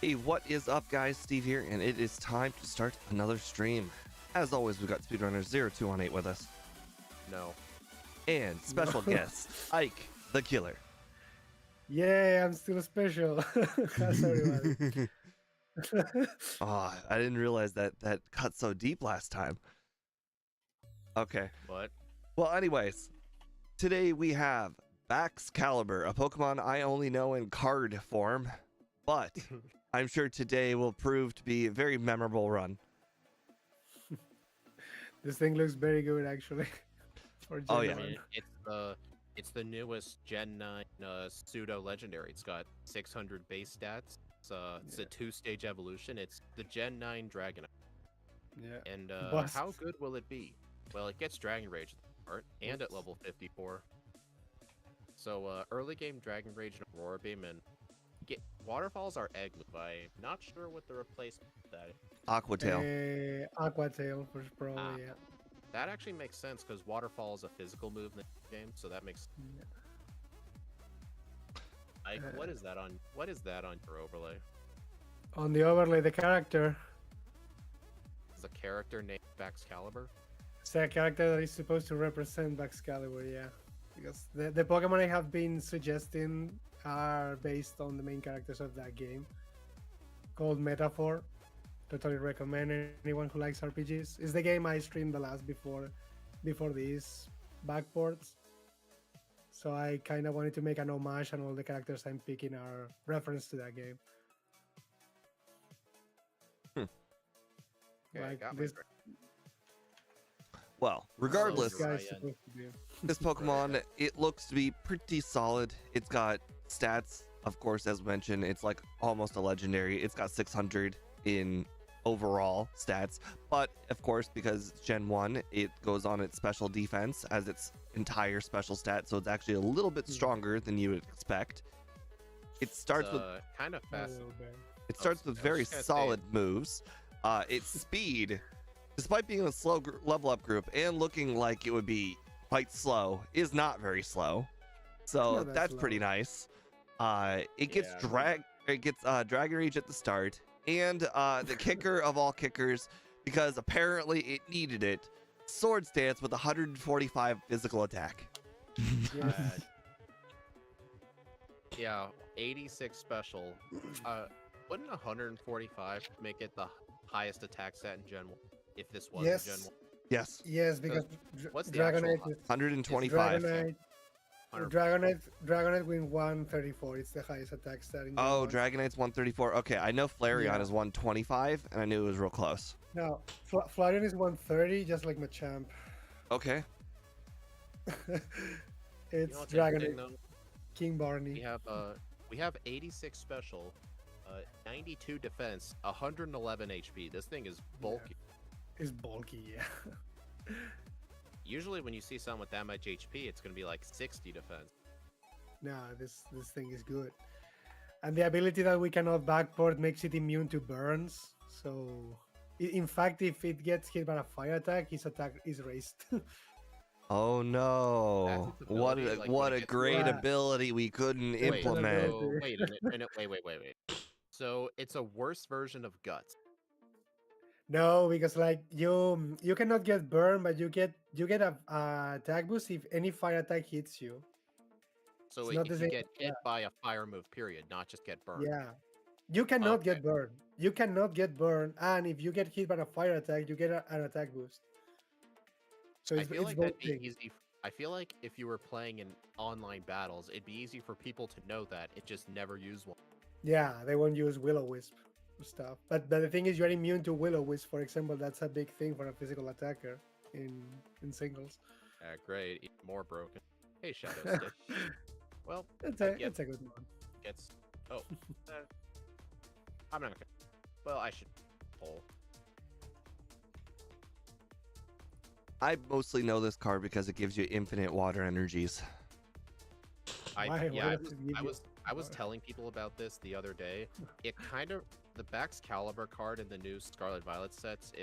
Hey, what is up, guys? Steve here, and it is time to start another stream. As always, we've got speedrunner0218 with us. No. And special guest, Ike the Killer. Yay, I'm still special. How's everybody? Oh, I didn't realize that cut so deep last time. Okay. What? Well, anyways, today we have Baxcalibur, a Pokemon I only know in card form, but I'm sure today will prove to be a very memorable run. This thing looks very good, actually. For Oh, Gen yeah. I 1. mean, it's the newest Gen 9 pseudo legendary. It's got 600 base stats. It's a 2-stage evolution. It's the Gen 9 Dragonite. Yeah. And Bust. how good will it be? Well, it gets Dragon Rage at the start and at level 54. So early game Dragon Rage and Aurora Beam, and Waterfalls are egg move. I'm not sure what the replacement for that is. Aqua Tail. Aqua Tail, for probably, yeah. That actually makes sense because Waterfall is a physical move in the game, so that makes. Yeah. Ike, what is that on your overlay? On the overlay, the character. Is a character named Baxcalibur? It's a character that is supposed to represent Baxcalibur, yeah. Because the Pokemon I have been suggesting are based on the main characters of that game. Called Metaphor. Totally recommend anyone who likes RPGs. It's the game I streamed the last before these backports. So I kind of wanted to make an homage, and all the characters I'm picking are reference to that game. Yeah, Like got this, Well, regardless, this guy's Ryan. supposed to be. this Pokemon, it looks to be pretty solid. It's got stats, of course, as mentioned. It's like almost a legendary. It's got 600 in overall stats, but of course, because it's Gen 1, it goes on its special defense as its entire special stat, so it's actually a little bit stronger than you would expect. It starts with kind of A fast. little bit. it starts with I was very just gonna say solid moves. Its speed, despite being in a slow level up group and looking like it would be quite slow, is not very slow. So Not that that's slow. pretty nice. It gets Yeah. Dragon Rage at the start, and the kicker of all kickers, because apparently it needed it, Sword Stance with 145 physical attack. Yes. Yeah, 86 special. Wouldn't 145 make it the highest attack stat in Gen 1 if this was Yes. Gen 1? Yes, Yes, because What's the Dragonite actual is 125. Dragonite with 134. It's the highest attack stat in Gen Oh, 1. Dragonite's 134. Okay, I know Flareon Yeah. is 125, and I knew it was real close. No, Flareon is 130, just like Machamp. Okay. It's You know what's Dragonite, interesting, though? King Barney. We have 86 special, 92 defense, 111 HP. This thing is bulky. Is bulky, yeah. Usually when you see someone with that much HP, it's going to be like 60 defense. Nah, this thing is good. And the ability that we cannot backport makes it immune to burns. So, in fact, if it gets hit by a fire attack, his attack is raised. Oh no! That's its What ability, a like, what when it a gets great bad. ability we couldn't Wait, implement. so- Wait a minute. Wait. So it's a worse version of Guts. No, because like you cannot get burned, but you get a attack boost if any fire attack hits you. So It's not if the you same- get hit by a fire move, period, not just get burned. Yeah. You cannot Okay. get burned. You cannot get burned, and if you get hit by a fire attack, you get an attack boost. So I it's, feel it's like both that'd be things. easy. I feel like if you were playing in online battles, it'd be easy for people to know that it just never use one. Yeah, they won't use Will-O-Wisp stuff. But the thing is, you're immune to Will-O-Wisp, for example. That's a big thing for a physical attacker in singles. Great, even more broken. Hey, Shadow Stick. Well, It's I a get- it's a good one. gets. Oh, I'm not gonna. Well, I should pull. I mostly know this card because it gives you infinite water energies. Why does it give you I was water? telling people about this the other day. It kind of the Baxcalibur card in the new Scarlet Violet sets.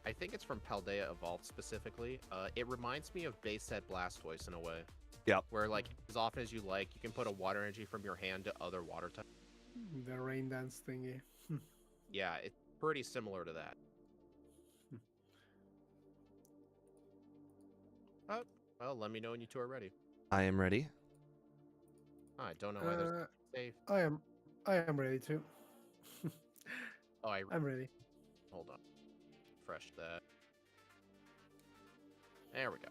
I think it's from Paldea Evolved specifically. It reminds me of base set Blastoise in a way. Yep. Where like as often as you like, you can put a water energy from your hand to other water types. The rain dance thingy. Yeah, it's pretty similar to that. Oh, well, let me know when you two are ready. I am ready. I don't know why there's Uh, safe. I am ready too. Oh, I'm ready. hold on. Fresh that. There we go.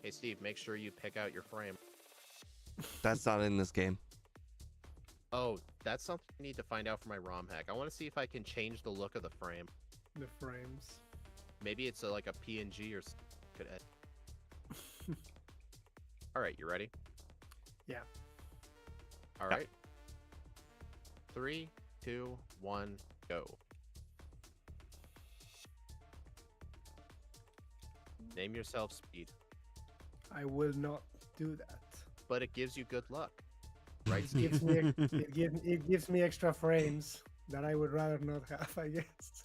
Hey, Steve, make sure you pick out your frame. That's not in this game. Oh, that's something I need to find out for my ROM hack. I want to see if I can change the look of the frame. The frames. Maybe it's like a PNG or something. All right, you ready? Yeah. All right. 3, 2, 1, go. Name yourself Speed, I will not do that. but it gives you good luck, right? It Steve? gives me it gives me extra frames that I would rather not have, I guess.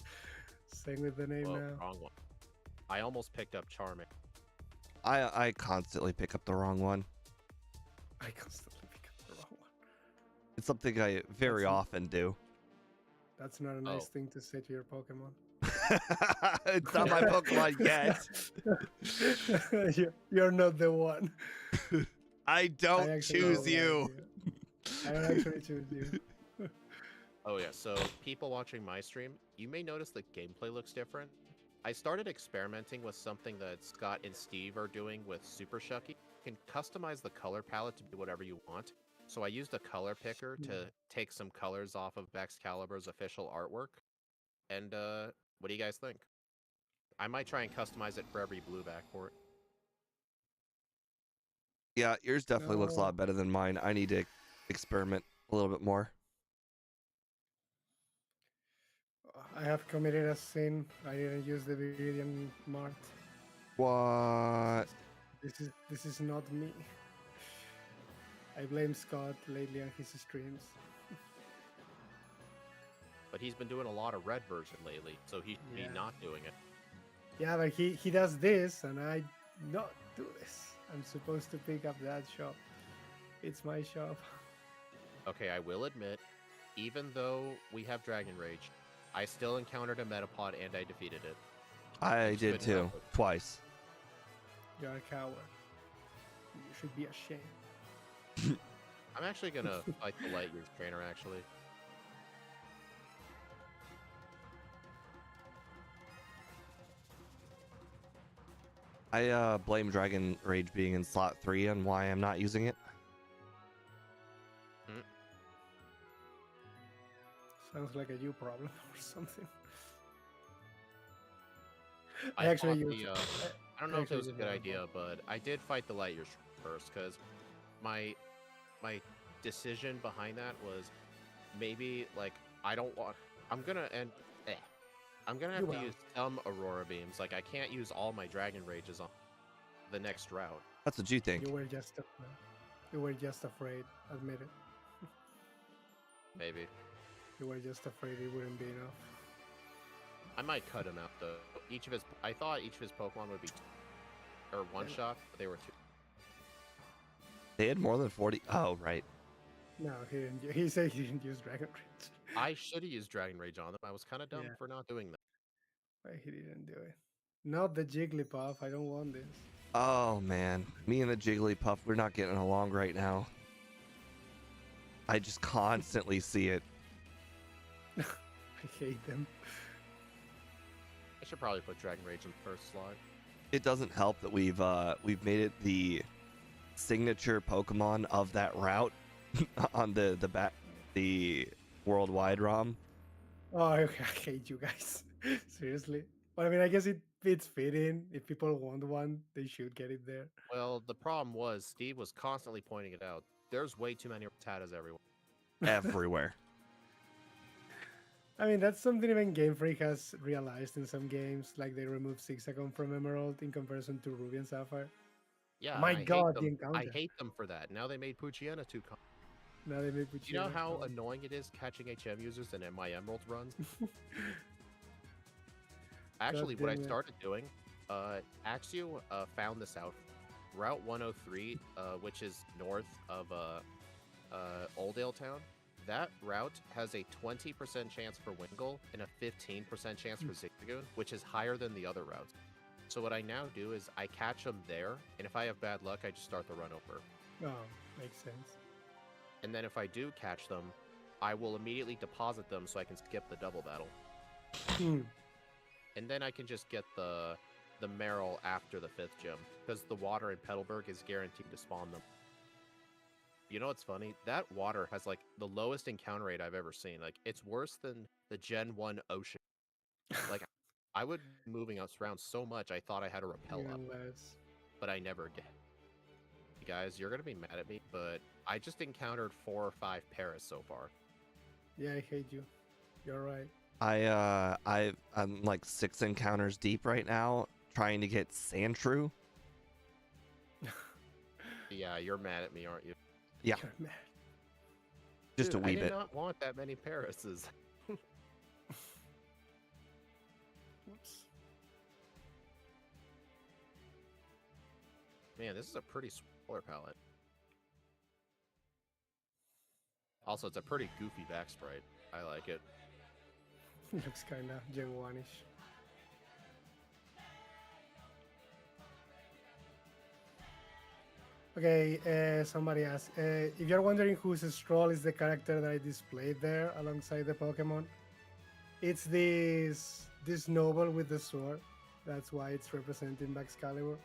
Same with the name Whoa, now. wrong one. I almost picked up Charming. I constantly pick up the wrong one. I constantly pick up the wrong one. It's something I very That's- often do. That's not a nice Oh. thing to say to your Pokemon. It's not my Pokemon yet. You're not the one. I don't actually choose don't you. like you. I don't actually choose you. Oh yeah, so people watching my stream, you may notice the gameplay looks different. I started experimenting with something that Scott and Steve are doing with Super Shucky. You can customize the color palette to do whatever you want. So I used a color picker to take some colors off of Baxcalibur's official artwork. And what do you guys think? I might try and customize it for every blue backport. Yeah, yours definitely looks a No. lot better than mine. I need to experiment a little bit more. I have committed a sin. I didn't use the Viridian Mart. What? This is not me. I blame Scott lately on his streams. But he's been doing a lot of red version lately, so he should Yeah. be not doing it. Yeah, but he does this, and I not do this. I'm supposed to pick up that shop. It's my shop. Okay, I will admit, even though we have Dragon Rage, I still encountered a Metapod and I defeated it. I Which did couldn't too, help it. twice. You're a coward. You should be ashamed. I'm actually gonna fight the Light Years trainer, actually. I blame Dragon Rage being in slot 3 and why I'm not using it. Sounds like a you problem or something. I actually fought used. I don't know if it was a actually good did that idea, but I did fight the Light Years first, because my decision behind that was maybe, like, I don't want... I'm gonna have You to will. use some Aurora Beams. Like, I can't use all my Dragon Rages on the next route. That's what you think. You were just afraid. Admit it. Maybe. You were just afraid it wouldn't be enough. I might cut him out, though. I thought each of his Pokemon would be or one shot, but they were 2. They had more than 40. Oh, right. No, he didn't. He said he didn't use Dragon Rage. I should have used Dragon Rage on them. I was kind of dumb Yeah. for not doing that. But he didn't do it. Not the Jigglypuff. I don't want this. Oh, man. Me and the Jigglypuff, we're not getting along right now. I just constantly see it. I hate them. I should probably put Dragon Rage in the first slot. It doesn't help that we've made it the signature Pokemon of that route on the worldwide ROM. Oh, I hate you guys. Seriously. But I mean, I guess it's fitting. If people want one, they should get it there. Well, the problem was Steve was constantly pointing it out. There's way too many Rattatas everywhere. Everywhere. I mean, that's something even Game Freak has realized in some games. Like they removed Zigzagoon from Emerald in comparison to Ruby and Sapphire. Yeah, My and I hate God, them. the encounter. I hate them for that. Now they made Poochyena too common. Now they made Do you know Poochyena how common. annoying it is catching HM users in My Emerald runs? Actually, what I damn it. started doing, Axio found this out. Route 103, which is north of Oldale Town, that route has a 20% chance for Wingull and a 15% chance for Zigzagoon, which is higher than the other routes. So what I now do is I catch them there, and if I have bad luck, I just start the run over. Oh, makes sense. And then if I do catch them, I will immediately deposit them so I can skip the double battle. And then I can just get the Meryl after the 5th gym, because the water in Petalburg is guaranteed to spawn them. You know what's funny? That water has like the lowest encounter rate I've ever seen. Like, it's worse than the Gen 1 ocean. Like, I would be moving us around so much I thought I had to rappel up, but I never did. You guys, you're gonna be mad at me, but I just encountered 4 or 5 Paras so far. Yeah, I hate you. You're right. I'm like 6 encounters deep right now, trying to get Sandshrew. Yeah, you're mad at me, aren't you? Yeah, You're mad. just Dude, a wee I did bit. not want that many Parases. Whoops. Man, this is a pretty spoiler palette. Also, it's a pretty goofy back sprite. I like it. Looks kind of Gen 1-ish. Okay, somebody asked, if you're wondering whose stroll is the character that I displayed there alongside the Pokemon, it's this noble with the sword. That's why it's representing Baxcalibur.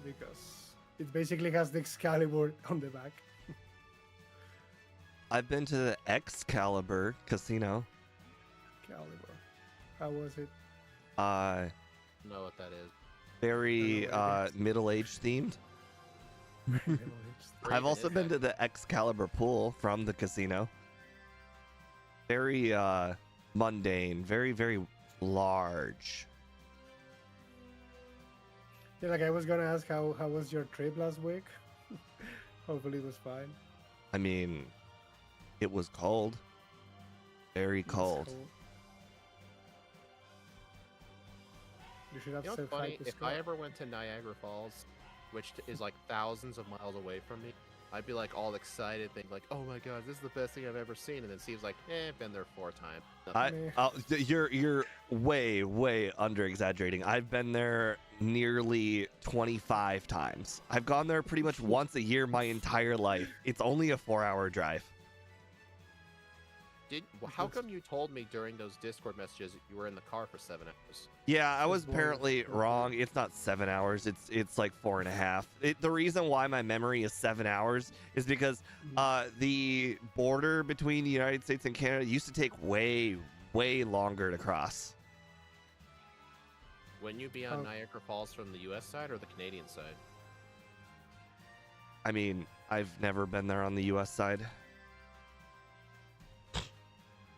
Because it basically has the Excalibur on the back. I've been to the Excalibur casino. Excalibur. How was it? Know what that is. Very I don't know what it is. middle-aged themed. I've also been to the Excalibur pool from the casino. Very mundane, very, very large. Yeah, like I was gonna ask how was your trip last week? Hopefully it was fine. I mean, it was cold. Very It was cold. You should have You know said what's hi funny? to If Scott. I ever went to Niagara Falls, which is like thousands of miles away from me, I'd be like all excited, think like, "Oh my god, this is the best thing I've ever seen." And then Steve's like, "I've been there 4 times." Nothing. You're way under exaggerating. I've been there nearly 25 times. I've gone there pretty much once a year my entire life. It's only a 4-hour drive. How come you told me during those Discord messages that you were in the car for 7 hours? Yeah, I It's was boring. apparently wrong. It's not 7 hours. It's like 4.5. The reason why my memory is 7 hours is because the border between the United States and Canada used to take way longer to cross. Wouldn't you be on Oh. Niagara Falls from the U.S. side or the Canadian side? I mean, I've never been there on the U.S. side.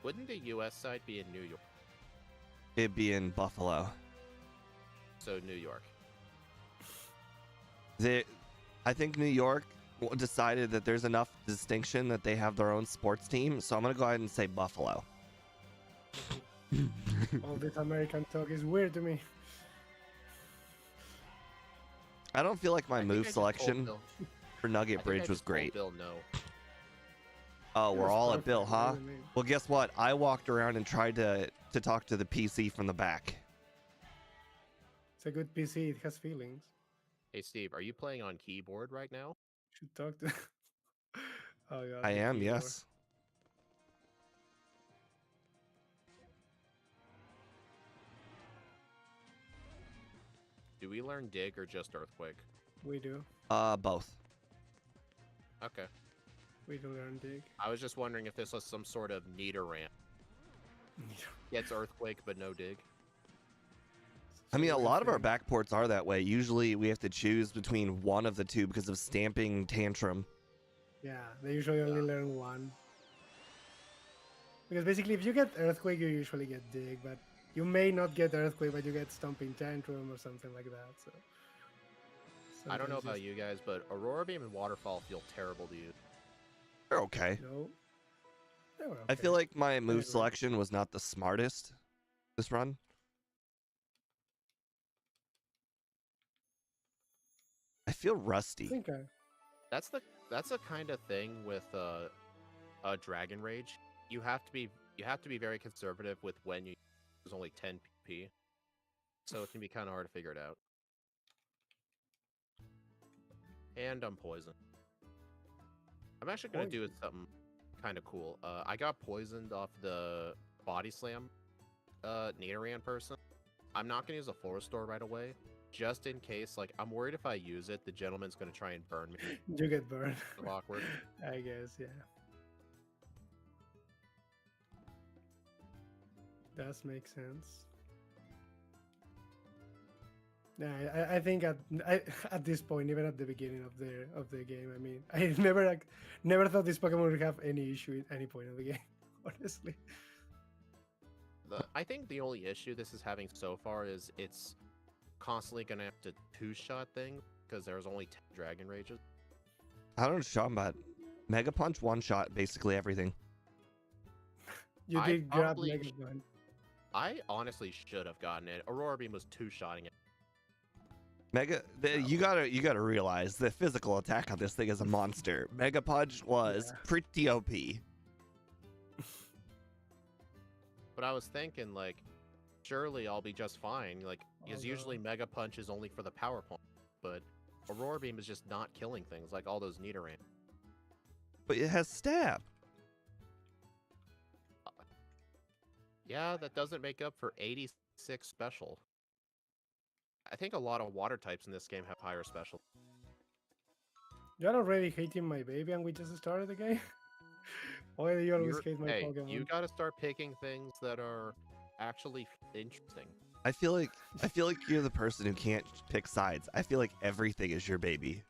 Wouldn't the U.S. side be in New York? It'd be in Buffalo. So New York. I think New York decided that there's enough distinction that they have their own sports team, so I'm gonna go ahead and say Buffalo. All this American talk is weird to me. I don't feel like my I think I move just told selection Bill- for I Nugget think I Bridge was just told great. Bill no. Oh, It we're was all at perfect, Bill, huh? really. Well, guess what? I walked around and tried to talk to the PC from the back. It's a good PC. It has feelings. Hey Steve, are you playing on keyboard right now? Should talk to. Oh god. I the am, keyboard. yes. Do we learn dig or just earthquake? We do. Both. Okay. We do learn dig. I was just wondering if this was some sort of neater ramp. Gets earthquake but no dig. I mean, a So lot of our think- backports are that way. Usually we have to choose between one of the two because of stamping tantrum. Yeah, they usually only learn one. Because basically, if you get earthquake, you usually get dig, but you may not get earthquake, but you get stomping tantrum or something like that. So. I don't know sometimes about you guys, but Aurora Beam and Waterfall feel terrible to use. They're okay. No. They were I feel okay. like my move Anyway. selection was not the smartest this run. I feel I rusty. think That's the that's a kind of thing with a Dragon Rage. You have to be very conservative with when you use only 10 PP, so it can be kind of hard to figure it out. And I'm poisoned. I'm actually gonna do something kind of cool. I got poisoned off the body slam Nidoran person. I'm not gonna use a Floor Store right away, just in case. Like, I'm worried if I use it, the gentleman's gonna try and burn me. You get burned. It's awkward. I guess, yeah. Does make sense. Yeah, I think at this point, even at the beginning of the game, I mean, I never thought this Pokemon would have any issue at any point of the game, honestly. I think the only issue this is having so far is it's constantly gonna have to two-shot things because there's only 10 Dragon Rages. I don't know what you're talking about. Mega Punch one shot basically everything. You did grab Mega Punch. I honestly should have gotten it. Aurora Beam was two-shotting it. You gotta realize the physical attack on this thing is a monster. Mega Punch was pretty OP. But I was thinking, like, surely I'll be just fine. Like, because usually Mega Punch is only for the power point, but Aurora Beam is just not killing things like all those Nidoran. But it has stab. Yeah, that doesn't make up for 86 special. I think a lot of water types in this game have higher special. You're already hating my baby and we just started the game? Why do you always hate my Pokemon? You gotta start picking things that are actually interesting. I feel like you're the person who can't pick sides. I feel like everything is your baby.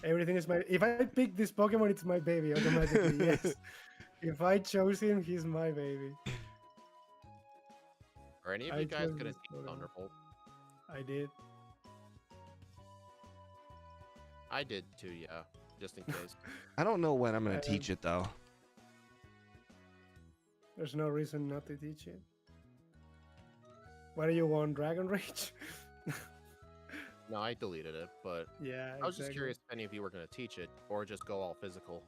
Everything is my... If I pick this Pokemon, it's my baby automatically, yes. If I chose him, he's my baby. Are any of you guys gonna see Thunderbolt? I did. I did too, yeah. Just in case. I don't know when I'm gonna teach it though. There's no reason not to teach it. What do you want, Dragon Rage? No, I deleted it, but yeah, I was just curious if any of you were going to teach it or just go all physical.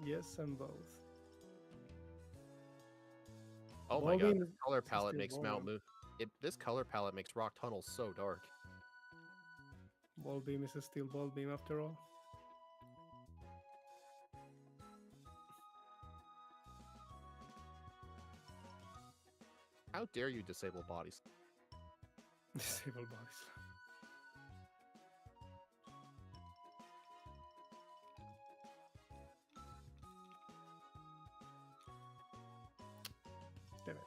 Yes, and both. Oh my god, this color palette makes Mount Moon. This color palette makes Rock Tunnel so dark. Ball Beam is still Ball Beam after all. How dare you disable bodies? Disable bodies. Damn it.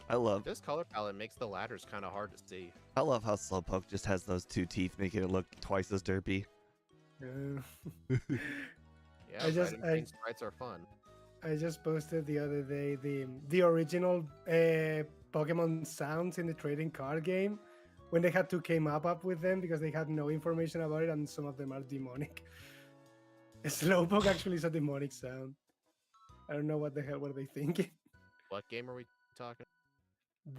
I love this color palette makes the ladders kind of hard to see. I love how Slowpoke just has those two teeth, making it look twice as derpy. Yeah, sprites are fun. I just posted the other day the original Pokemon sounds in the trading card game when they had to came up with them because they had no information about it, and some of them are demonic. Slowpoke actually is a demonic sound. I don't know what the hell were they thinking. What game are we talking?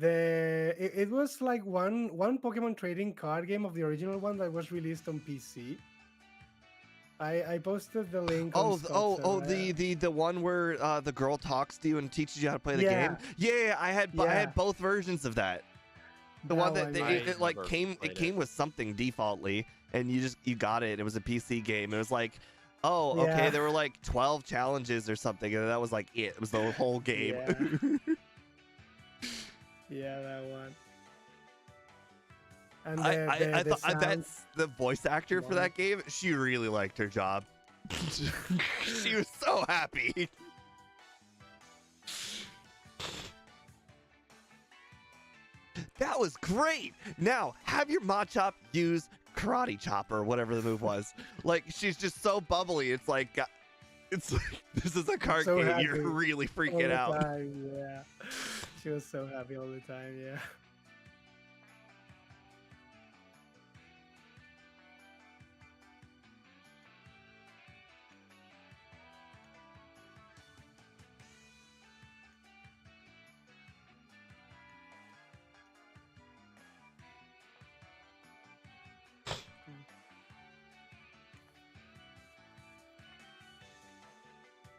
It was like one Pokemon trading card game of the original one that was released on PC. I posted the link. The one where the girl talks to you and teaches you how to play the game. Yeah, I had both versions of that. The one that it came with something defaultly, and you got it. It was a PC game. It was like, oh, okay, there were like 12 challenges or something, and that was like it. It was the whole game. Yeah, that one. And I thought that's the voice actor for that game. She really liked her job. She was so happy. That was great. Now have your Machop use Karate Chop or whatever the move was. Like, she's just so bubbly. It's like this is a card game. Happy. You're really freaking out. Time, yeah, she was so happy all the time. Yeah.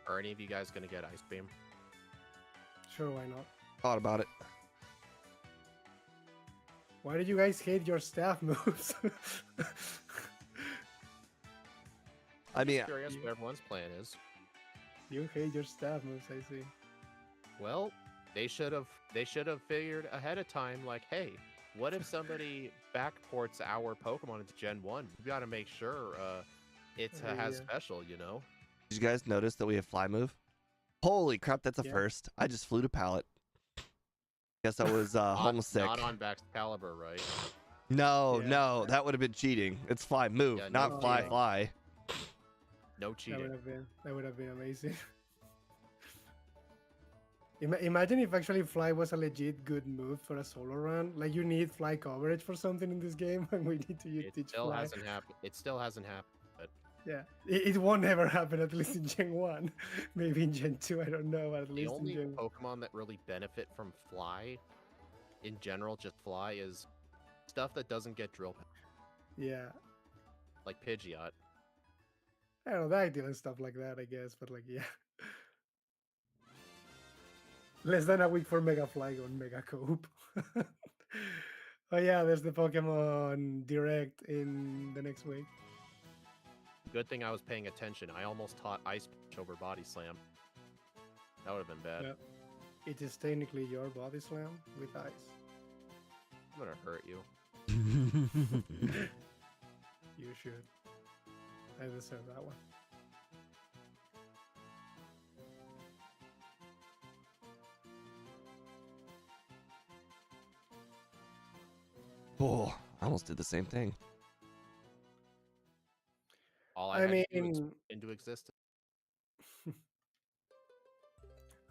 Are any of you guys gonna get Ice Beam? Sure, why not? Thought about it. Why do you guys hate your staff moves? I mean, Curious what everyone's plan is. You hate your staff moves, I see. Well, they should have figured ahead of time, like, hey, what if somebody backports our Pokemon into Gen 1? We gotta make sure it has Yeah. special, you know? did you guys notice that we have fly move? Holy crap, that's a Yeah. first. I just flew to pallet. Guess I was homesick. Not on Baxcalibur, right? No, Yeah. no, that would have been cheating. It's fly move, Yeah, not no fly cheating. fly. No cheating. That would have been amazing. Imagine if actually fly was a legit good move for a solo run. Like you need fly coverage for something in this game, and we need to It teach still fly. hasn't happened. It still hasn't happened. But Yeah, it won't ever happen. At least in Gen 1, maybe in Gen 2, I don't know. But at the least only in Gen. Pokemon that really benefit from fly, in general, just fly, is stuff that doesn't get drill, Yeah, like Pidgeot. I don't know, Dactyl and stuff like that, I guess. But like, yeah. Less than a week for Mega Flygon on Mega Cope. Oh yeah, there's the Pokemon Direct in the next week. Good thing I was paying attention. I almost taught Ice Punch over Body Slam. That would have been bad. Yeah. It is technically your Body Slam with ice. I'm gonna hurt you. You should. I deserve that one. Oh, I almost did the same thing. All I I, had to do is mean, into existence.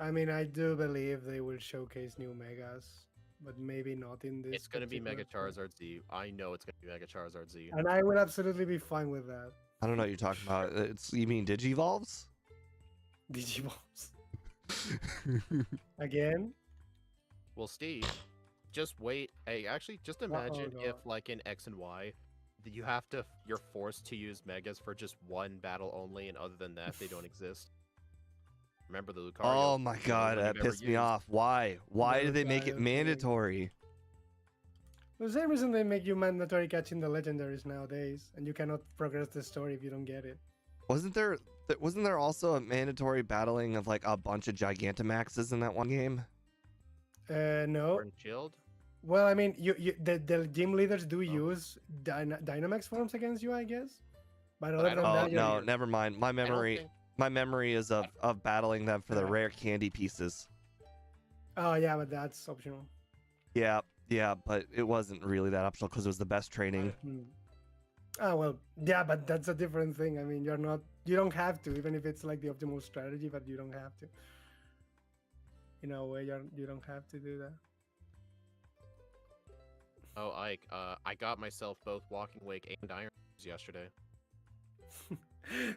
I mean, I do believe they will showcase new megas, but maybe not in this. It's gonna be Mega particular form. Charizard Z. I know it's gonna be Mega Charizard Z. And I will absolutely be fine with that. I don't know what you're talking about. You mean Digivolves? Digivolves. Again? Well, Steve, just wait. Hey, actually, just imagine if, like in X and Y, you're forced to use Megas for just one battle only, and other than that, they don't exist. Remember the Lucario? Oh my the only god, one that you've ever pissed me used. off. Why? Why did they make it Lucario thing. mandatory? The same reason they make you mandatory catching the legendaries nowadays, and you cannot progress the story if you don't get it. Wasn't there also a mandatory battling of like a bunch of Gigantamaxes in that one game? No. Sword and Shield? Well, I mean, the gym leaders do use Dynamax forms against you, I guess. But But other I than don't Oh that, think no, you're... never mind. I don't think- My memory is of battling them for the Yeah. rare candy pieces. Oh yeah, but that's optional. Yeah, yeah, but it wasn't really that optional because it was the best training. Hmm. Oh well, yeah, but that's a different thing. I mean, you don't have to, even if it's like the optimal strategy, but you don't have to. In a way, you don't have to do that. Oh, Ike, I got myself both Walking Wake and Iron yesterday.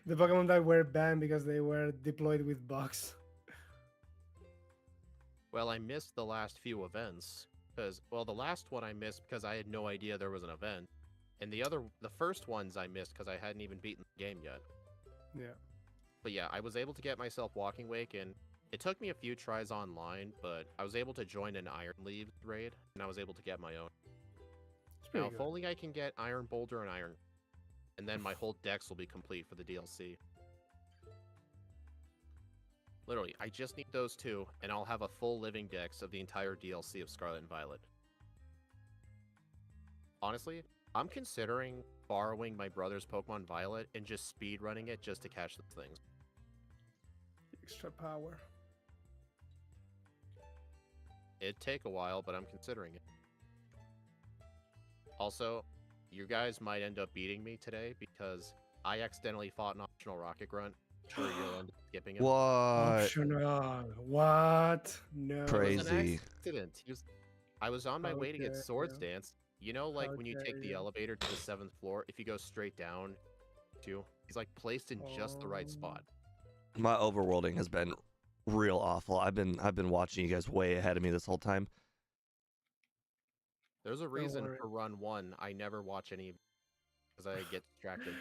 The Pokemon that were banned because they were deployed with bugs. Well, I missed the last few events well, the last one I missed because I had no idea there was an event, and the first ones I missed because I hadn't even beaten the game yet. Yeah. But yeah, I was able to get myself Walking Wake, and it took me a few tries online, but I was able to join an Iron Leaves raid, and I was able to get my own. It's pretty Now, good. if only I can get Iron Boulder and Iron, and then my whole dex will be complete for the DLC. Literally, I just need those two, and I'll have a full living dex of the entire DLC of Scarlet and Violet. Honestly, I'm considering borrowing my brother's Pokemon Violet and just speedrunning it just to catch those things. Extra power. It'd take a while, but I'm considering it. Also, you guys might end up beating me today because I accidentally fought an optional Rocket Grunt. Sure, you'll end up skipping him. What? Optional. What? No. It was Crazy. an accident. I was on my way to get Okay, Swords yeah. Dance. You know, like when you Okay, take the yeah. elevator to the 7th floor, if you go straight down, he's like placed in just the right spot. My overworlding has been real awful. I've been watching you guys way ahead of me this whole time. There's a reason worry. for run 1, I never watch any because I get distracted.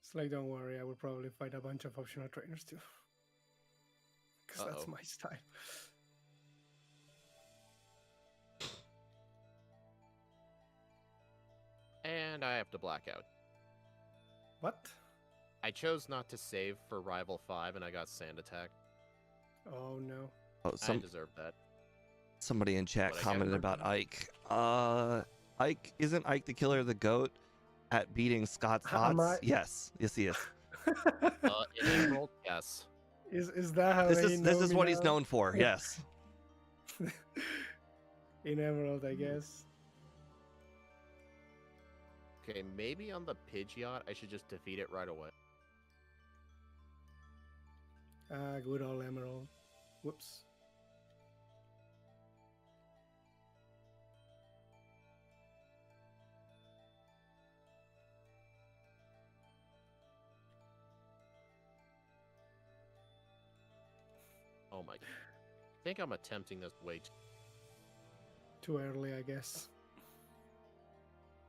It's like, don't worry, I will probably fight a bunch of optional trainers too. because that's my style. And I have to Blackout. What? I chose not to save for Rival 5 and I got Sand Attack. Oh no. Oh, I deserve that. somebody in chat But I commented can't about Ike. Ike, isn't Ike the killer of the goat at beating Scott's Am odds? I- Yes, he is. In Emerald, yes. Is that how This they is know me what he's now? known for. Yes. In Emerald, I guess. Okay, maybe on the Pidgeot, I should just defeat it right away. Good old Emerald. Whoops. Oh my god. I think I'm attempting this way Too early, I guess.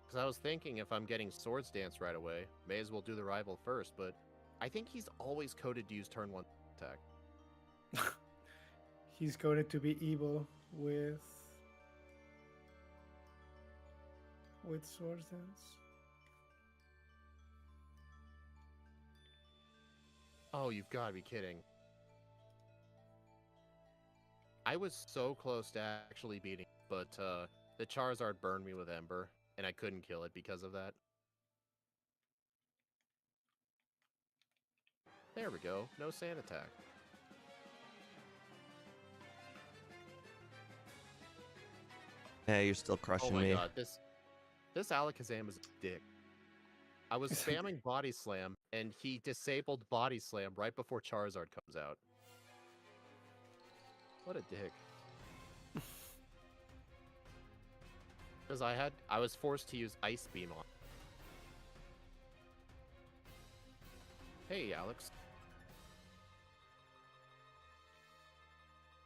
because I was thinking if I'm getting Swords Dance right away, may as well do the rival first, but I think he's always coded to use turn 1 attack. He's coded to be evil with Swords Dance. Oh, you've got to be kidding. I was so close to actually beating, but the Charizard burned me with Ember, and I couldn't kill it because of that. There we go. No Sand Attack. Hey, you're still Oh crushing my me. god, this Alakazam is a dick. I was spamming Body Slam, and he disabled Body Slam right before Charizard comes out. What a dick. Because I was forced to use Ice Beam on. Hey, Alex.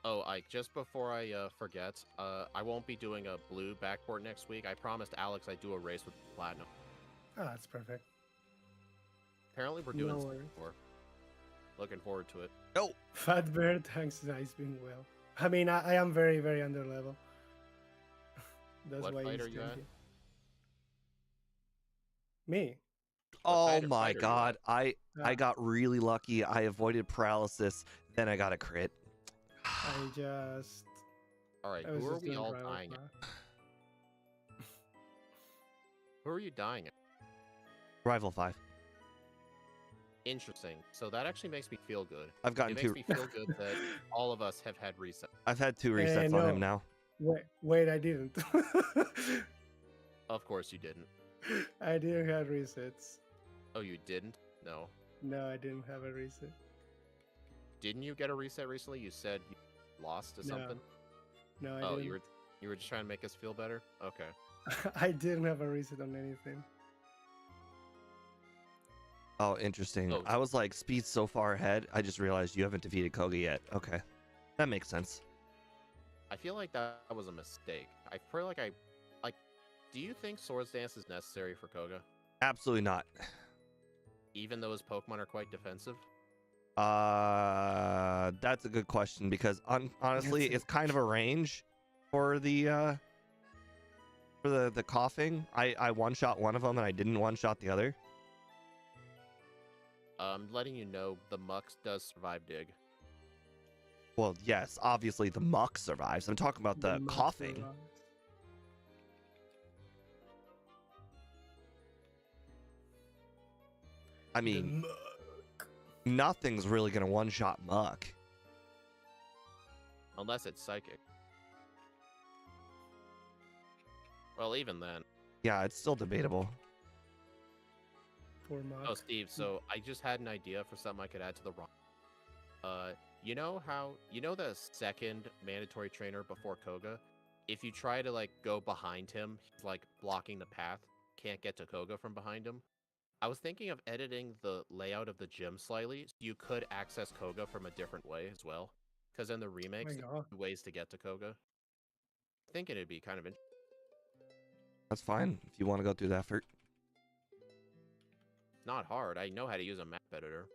Oh, Ike, just before I forget, I won't be doing a blue backcourt next week. I promised Alex I'd do a race with Platinum. Oh, that's perfect. Apparently we're doing No some worries. more. Looking forward to it. Oh, Fat Bear thanks to Ice Beam well. I mean, I am very, very under level. That's What why fight he's are you at? champion. Me? oh fighter my are you God! I Ah, got really lucky. I avoided paralysis. Then I got a crit. I just. Alright, I was who are just we doing all rival dying at? path. Who are you dying at? Rival 5. Interesting. So that actually makes me feel good. I've gotten It two. makes me feel good that all of us have had reset. I've had 2 resets on him no. now. Wait, I didn't. Of course you didn't. I didn't have resets. Oh, you didn't? No. No, I didn't have a reset. Didn't you get a reset recently? You said you lost to No, something? No, I Oh, didn't. you were just trying to make us feel better? Okay. I didn't have a reset on anything. Oh, interesting. Oh. I was like, speed's so far ahead. I just realized you haven't defeated Koga yet. Okay, that makes sense. I feel like that was a mistake. I feel like do you think Swords Dance is necessary for Koga? Absolutely not. Even though his Pokemon are quite defensive? That's a good question because honestly, it's kind of a range for the coughing. I one-shot one of them and I didn't one-shot the other. Letting you know, the Mux does survive Dig. Well, yes, obviously the muck survives. I'm talking about the Master coughing. Rock. I mean, nothing's really gonna one-shot muck. Unless it's Psychic. Well, even then. Yeah, it's still debatable. Poor Mark. Oh, Steve, so I just had an idea for something I could add to the run. You know the second mandatory trainer before Koga? If you try to, like, go behind him, he's, like, blocking the path. Can't get to Koga from behind him. I was thinking of editing the layout of the gym slightly, so you could access Koga from a different way as well. Because in the remakes, God. there's ways to get to Koga. Thinking it'd be kind of interesting. That's fine if you want to go through the effort. Not hard. I know how to use a map editor.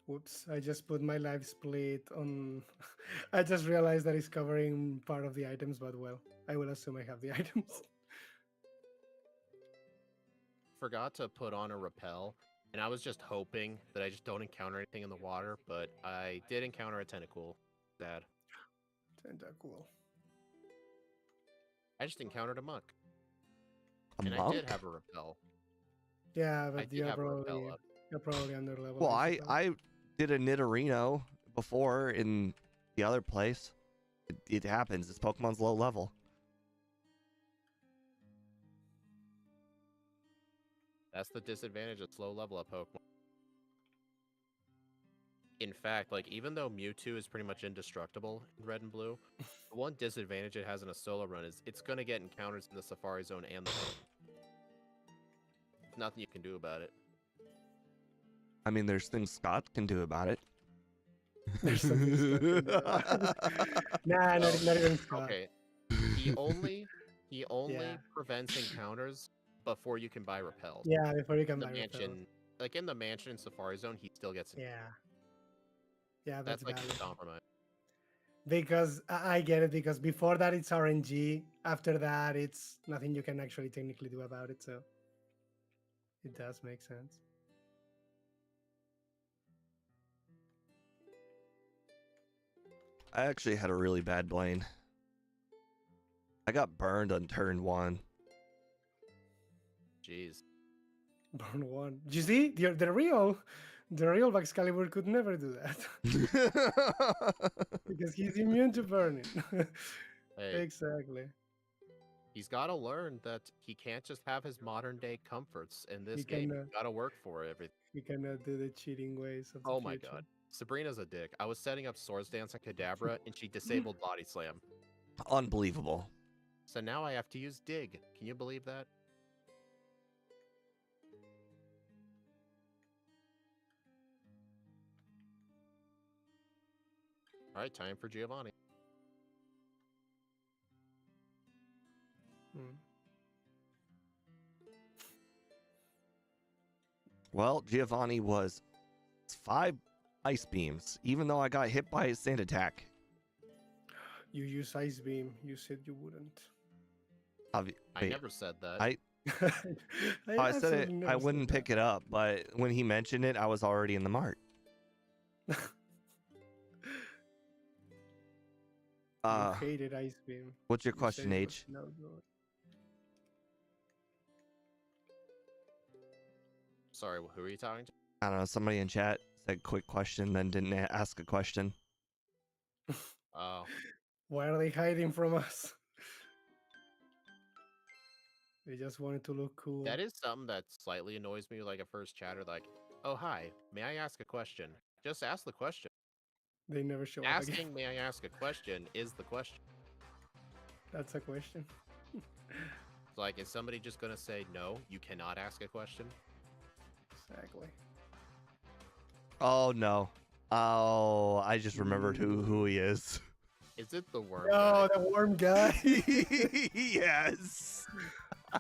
Whoops, I just put my life split on. I just realized that it's covering part of the items, but well, I will assume I have the items. Forgot to put on a repel, and I was just hoping that I just don't encounter anything in the water, but I did encounter a tentacle. Sad. Tentacool. I just encountered a monk, A and monk? I did have a repel. Yeah, I but did have a repel up. you're probably under level. Well, I suppose. I did a Nidorino before in the other place. It happens. This Pokemon's low level. That's the disadvantage of slow level up Pokemon. In fact, like even though Mewtwo is pretty much indestructible in Red and Blue, the one disadvantage it has in a solo run is it's gonna get encounters in the Safari Zone and the nothing you can do about it. I mean, there's things Scott can do about it. There's something stuck in there. Nah, not even Scott. Okay. He only prevents encounters before you can buy repels. Yeah, before you In can the buy repels. mansion, like in the mansion in Safari Zone, he still gets Yeah. Yeah, that's like valid. his compromise. Because I get it, because before that it's RNG, after that it's nothing you can actually technically do about it, so it does make sense. I actually had a really bad Blaine. I got burned on turn 1. Jeez. Burn one. You see, the real Baxcalibur could never do that. Because he's immune to burning. Hey, Exactly. he's got to learn that he can't just have his modern day comforts in this He game. cannot- He's got to work for everything. You cannot do the cheating ways of the Oh my future. god. Sabrina's a dick. I was setting up Swords Dance on Kadabra and she disabled Body Slam. Unbelievable. So now I have to use Dig. Can you believe that? Alright, time for Giovanni. Hmm. Well, Giovanni was 5 ice beams, even though I got hit by his sand attack. You use Ice Beam. You said you wouldn't. I Wait, never said that. I said it. I wouldn't pick it up, but when he mentioned it, I was already in the mart. You hated Ice Beam. What's your You question, said it H? was no good. Sorry, who are you talking to? I don't know. Somebody in chat said quick question, then didn't ask a question. Oh, Why are they hiding from us? They just wanted to look cool. that is something that slightly annoys me, like a first chatter, like, oh, hi, may I ask a question? Just ask the question. They never show up again. Asking, may I ask a question, is the question. That's a question. It's like, is somebody just gonna say, no, you cannot ask a question? Exactly. Oh no. Oh, I just remembered who he is. Is it the worm? No, guy? the worm guy. Yes.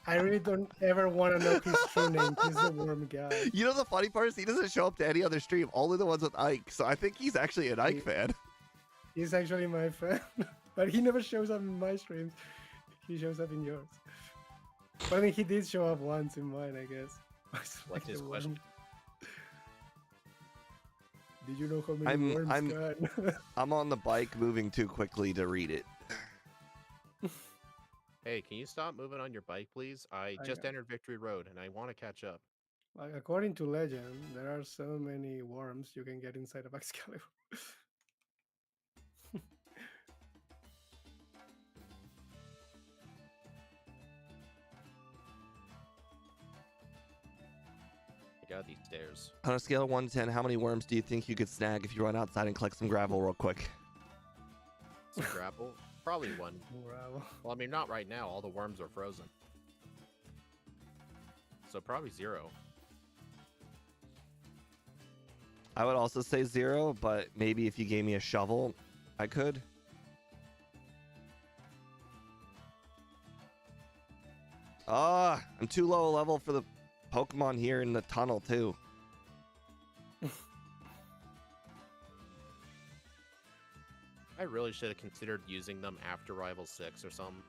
I really don't ever want to know his true name. He's the worm guy. You know the funny part is he doesn't show up to any other stream, only the ones with Ike. So I think he's actually an Ike fan. He's actually my fan, but he never shows up in my streams. He shows up in yours. But I mean, he did show up once in mine, I guess. What's his the question? worm. Did you know how many worms got? I'm on the bike moving too quickly to read it. Hey, can you stop moving on your bike, please? I just entered Victory Road, and I want to catch up. Like, according to legend, there are so many worms you can get inside of Baxcalibur. I got these stairs. On a scale of 1 to 10, how many worms do you think you could snag if you run outside and collect some gravel real quick? Some grapple? Probably one. Bravo. Well, I mean, not right now. All the worms are frozen. So probably 0. I would also say 0, but maybe if you gave me a shovel, I could. Ah, I'm too low a level for the Pokemon here in the tunnel, too. I really should have considered using them after Rival 6 or something.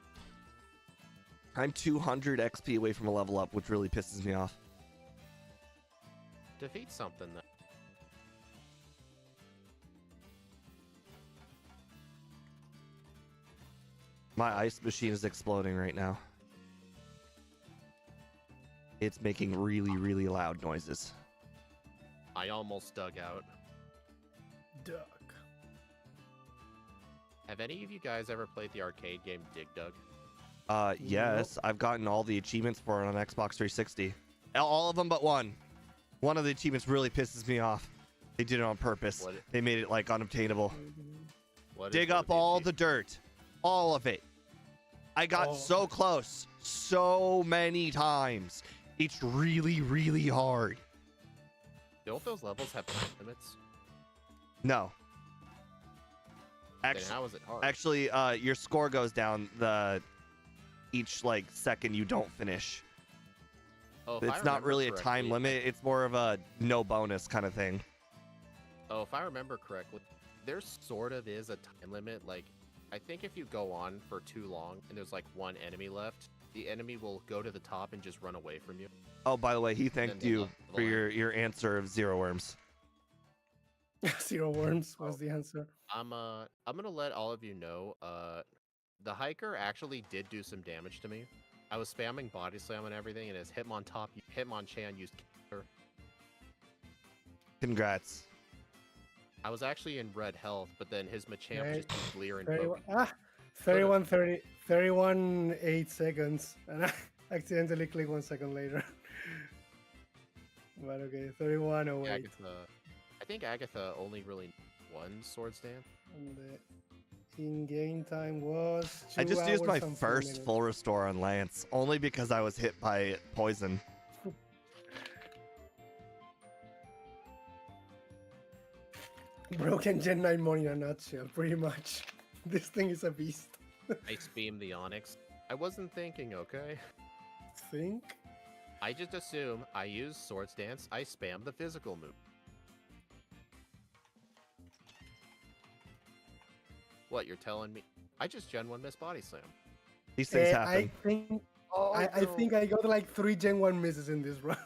I'm 200 XP away from a level up, which really pisses me off. Defeat something then. My ice machine is exploding right now. It's making really, really loud noises. I almost dug out. Duck. Have any of you guys ever played the arcade game Dig Dug? Yes, I've gotten all the achievements for it on Xbox 360. All of them but one. One of the achievements really pisses me off. They did it on purpose. They made it like unobtainable. Dig up all the dirt. All of it. I got so close so many times. It's really, really hard. Don't those levels have time limits? No. Then how is it hard? Actually, your score goes down each like second you don't finish. Oh, It's not really a time limit. It's more of a no bonus kind of thing. Oh, if I remember correctly, there sort of is a time limit. Like, I think if you go on for too long and there's like one enemy left, the enemy will go to the top and just run away from you. Oh, by the way, he thanked you for your answer of 0 worms. 0 worms was the answer. I'm gonna let all of you know, the hiker actually did do some damage to me. I was spamming body slam and everything, and his Hitmonchan used killer. Congrats. I was actually in red health, but then his Machamp just used Leer and 31 8 seconds, and I accidentally clicked 1 second later. But okay, 31:08. Agatha, I think Agatha only really one Swords Dance. And the in-game time was 2 I just used my hours and 4 first minutes. full restore on Lance, only because I was hit by poison. Broken Gen 9 money in a nutshell, pretty much. This thing is a beast. Ice Beam the Onyx. I wasn't thinking, okay? Think? I just assume I use Swords Dance, I spam the physical move. What, you're telling me? I just Gen 1 miss Body Slam. These things happen. I think I got like 3 Gen 1 misses in this run.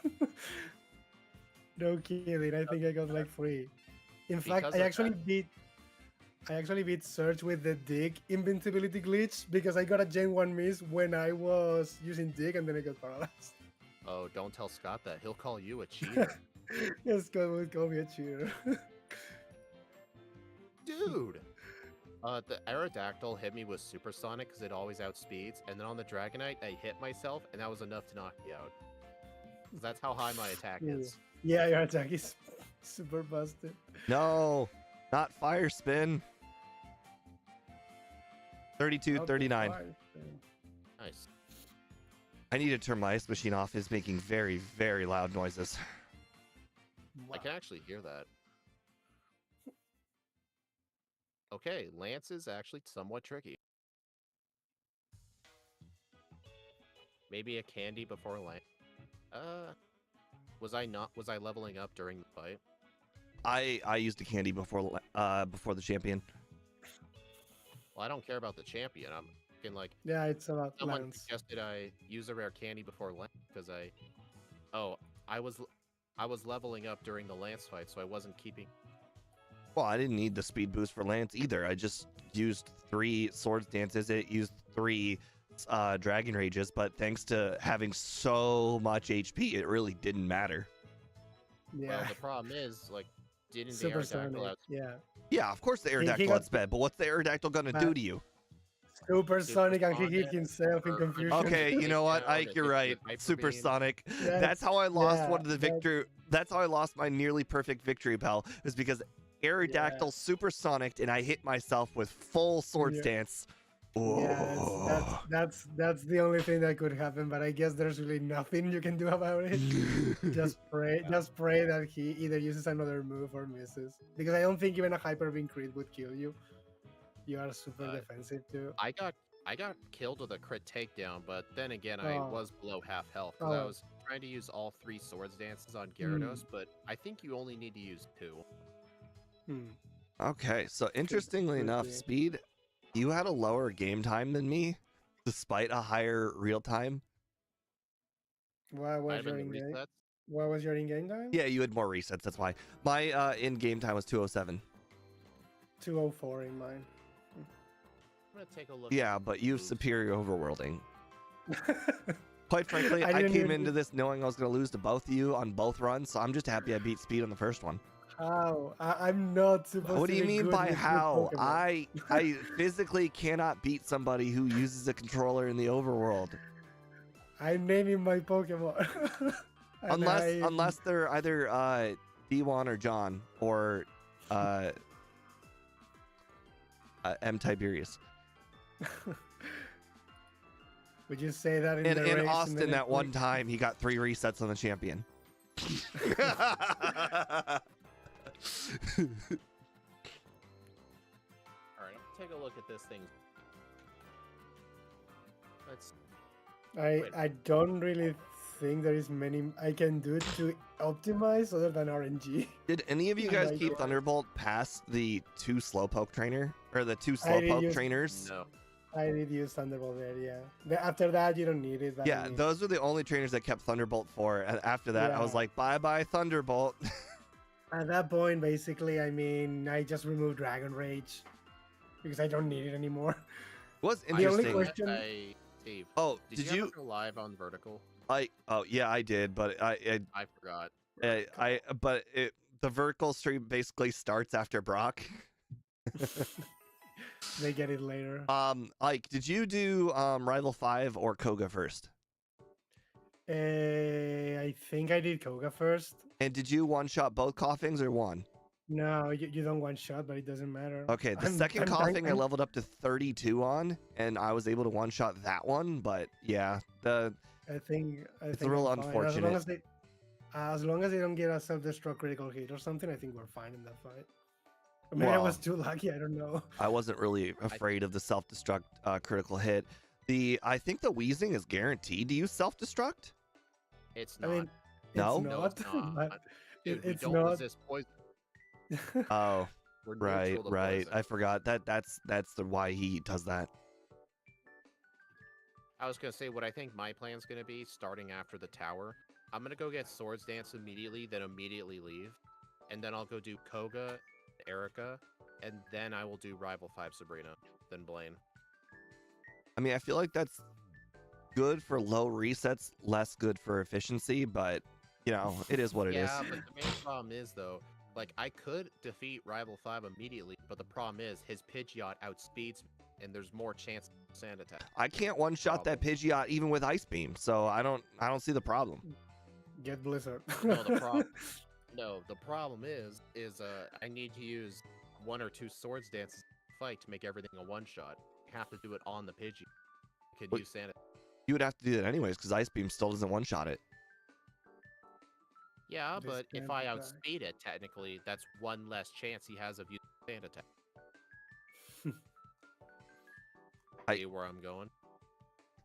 No kidding, I think I got like 3. In fact, I actually beat Surge with the Dig invincibility glitch because I got a Gen 1 miss when I was using Dig and then I got paralyzed. Oh, don't tell Scott that. He'll call you a cheater. Yes, Scott would call me a cheater. Dude! The Aerodactyl hit me with Supersonic because it always outspeeds, and then on the Dragonite, I hit myself, and that was enough to knock me out. 'Cause that's how high my attack is. Yeah, your attack is super busted. No, not fire spin. 32-39. Nice. I need to turn my ice machine off. It's making very, very loud noises. I can actually hear that. Okay, Lance is actually somewhat tricky. Maybe a candy before Lance. Was I leveling up during the fight? I used a candy before the champion. Well, I don't care about the champion. I'm thinking like, yeah, it's about someone Lance. suggested I use a rare candy before Lance because I was leveling up during the Lance fight, so I wasn't keeping. Well, I didn't need the speed boost for Lance either. I just used 3 Swords Dances. It used 3 Dragon Rages, but thanks to having so much HP, it really didn't matter. Yeah. Well, the problem is, like, didn't the Supersonic, Aerodactyl yeah. Yeah, of course the Aerodactyl got- outsped, but what's the Aerodactyl gonna do to you? Supersonic and he hit himself in confusion. Okay, you know what, down, Ike, it you're hits you right. with Hyper Beam. Supersonic. Yes, That's how I lost yeah, one of the victory. That's how I lost my nearly perfect victory bell. Was because Aerodactyl supersonicked and I hit myself with full Swords Yeah. Dance. Yeah, Oh. that's the only thing that could happen, but I guess there's really nothing you can do about it. Just pray that he either uses another move or misses. Because I don't think even a Hyper Beam crit would kill you. You are super defensive too. I got killed with a crit takedown, but then again, I Oh. was below half health because I Oh. was trying to use all 3 Swords Dances on Gyarados, but I think you only need to use 2. Okay, so interestingly could enough, be. Speed, you had a lower game time than me, despite a higher real time. What Might was have your been the in-game? resets. What was your in-game time? Yeah, you had more resets. That's why my in-game time was 207. 204 in mine. I'm gonna take a look. Yeah, but you have Oops. superior overworlding. Quite frankly, I didn't came even into use- this knowing I was going to lose to both of you on both runs, so I'm just happy I beat Speed on the first one. How? I'm not supposed What to do you be mean good by with how? Pokemon. I physically cannot beat somebody who uses a controller in the overworld. I'm naming my Pokemon. And Unless they're either D1 or John or M Tiberius. Would you say that in In the race? Austin, that one time he got 3 resets on the champion. All right, take a look at this thing. Let's. I don't really think there is many I can do to optimize other than RNG. Did any of you Oh guys my keep God. Thunderbolt past the 2 Slowpoke trainer? Or the 2 I did Slowpoke use- trainers? No. I did use Thunderbolt there, yeah. After that, you don't need it. But I Yeah, mean, those were the only trainers that kept Thunderbolt for. And after that, I was Yeah. like, bye-bye Thunderbolt. at that point, basically, I mean, I just removed Dragon Rage because I don't need it anymore. What's The only interesting... question- Steve, Oh, did you ever go live on Vertical? Oh yeah, I did, but I forgot. the vertical stream basically starts after Brock. They get it later. Ike, did you do Rival 5 or Koga first? I think I did Koga first. And did you one-shot both coughings or one? No, you don't one shot, but it doesn't matter. Okay, the I'm- second I'm coughing I I'm- leveled up to 32 on, and I was able to one-shot that one, but yeah, I think It's think real I'm fine. unfortunate. As long as they don't get a self-destruct critical hit or something, I think we're fine in that fight. Maybe I was too lucky. I don't know. I wasn't really afraid of the self-destruct critical hit. I think the wheezing is guaranteed to use self-destruct. It's I not. mean, No? it's No, not. it's not. but Dude, we it's don't not. resist poison. Oh, We're right. neutral to poison. I forgot that's the why he does that. I was gonna say what I think my plan's gonna be starting after the tower. I'm gonna go get Swords Dance immediately, then immediately leave, and then I'll go do Koga, Erica, and then I will do Rival 5 Sabrina, then Blaine. I mean, I feel like that's good for low resets, less good for efficiency, but you know, it is what it is. Yeah, but the main problem is though, like I could defeat Rival 5 immediately, but the problem is his Pidgeot outspeeds me, and there's more chance of sand attack. I can't one-shot that Pidgeot even with Ice Beam, so I don't see the problem. Get Blizzard. No, the problem. No, the problem is I need to use 1 or 2 Swords Dances in the fight to make everything a one-shot. I have to do it on the Pidgey. I could Wait. use Sand. You would have to do that anyways, because Ice Beam still doesn't one-shot it. Yeah, Just but if Sand I attack. outspeed it, technically, that's one less chance he has of using Sand Attack. See where I'm going?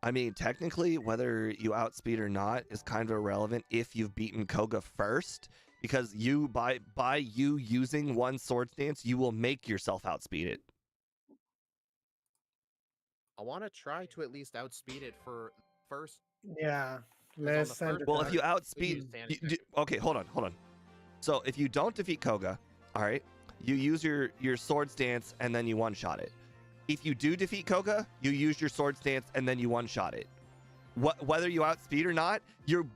I mean, technically, whether you outspeed or not is kind of irrelevant if you've beaten Koga first, because you by you using one Swords Dance, you will make yourself outspeed it. I want to try to at least outspeed it for first. Yeah. on Less the sand first Well, if you attack. outspeed, use Sand Attack. okay, hold on. So if you don't defeat Koga, all right, you use your Swords Dance and then you one-shot it. If you do defeat Koga, you use your Swords Dance and then you one-shot it. Whether you outspeed or not, you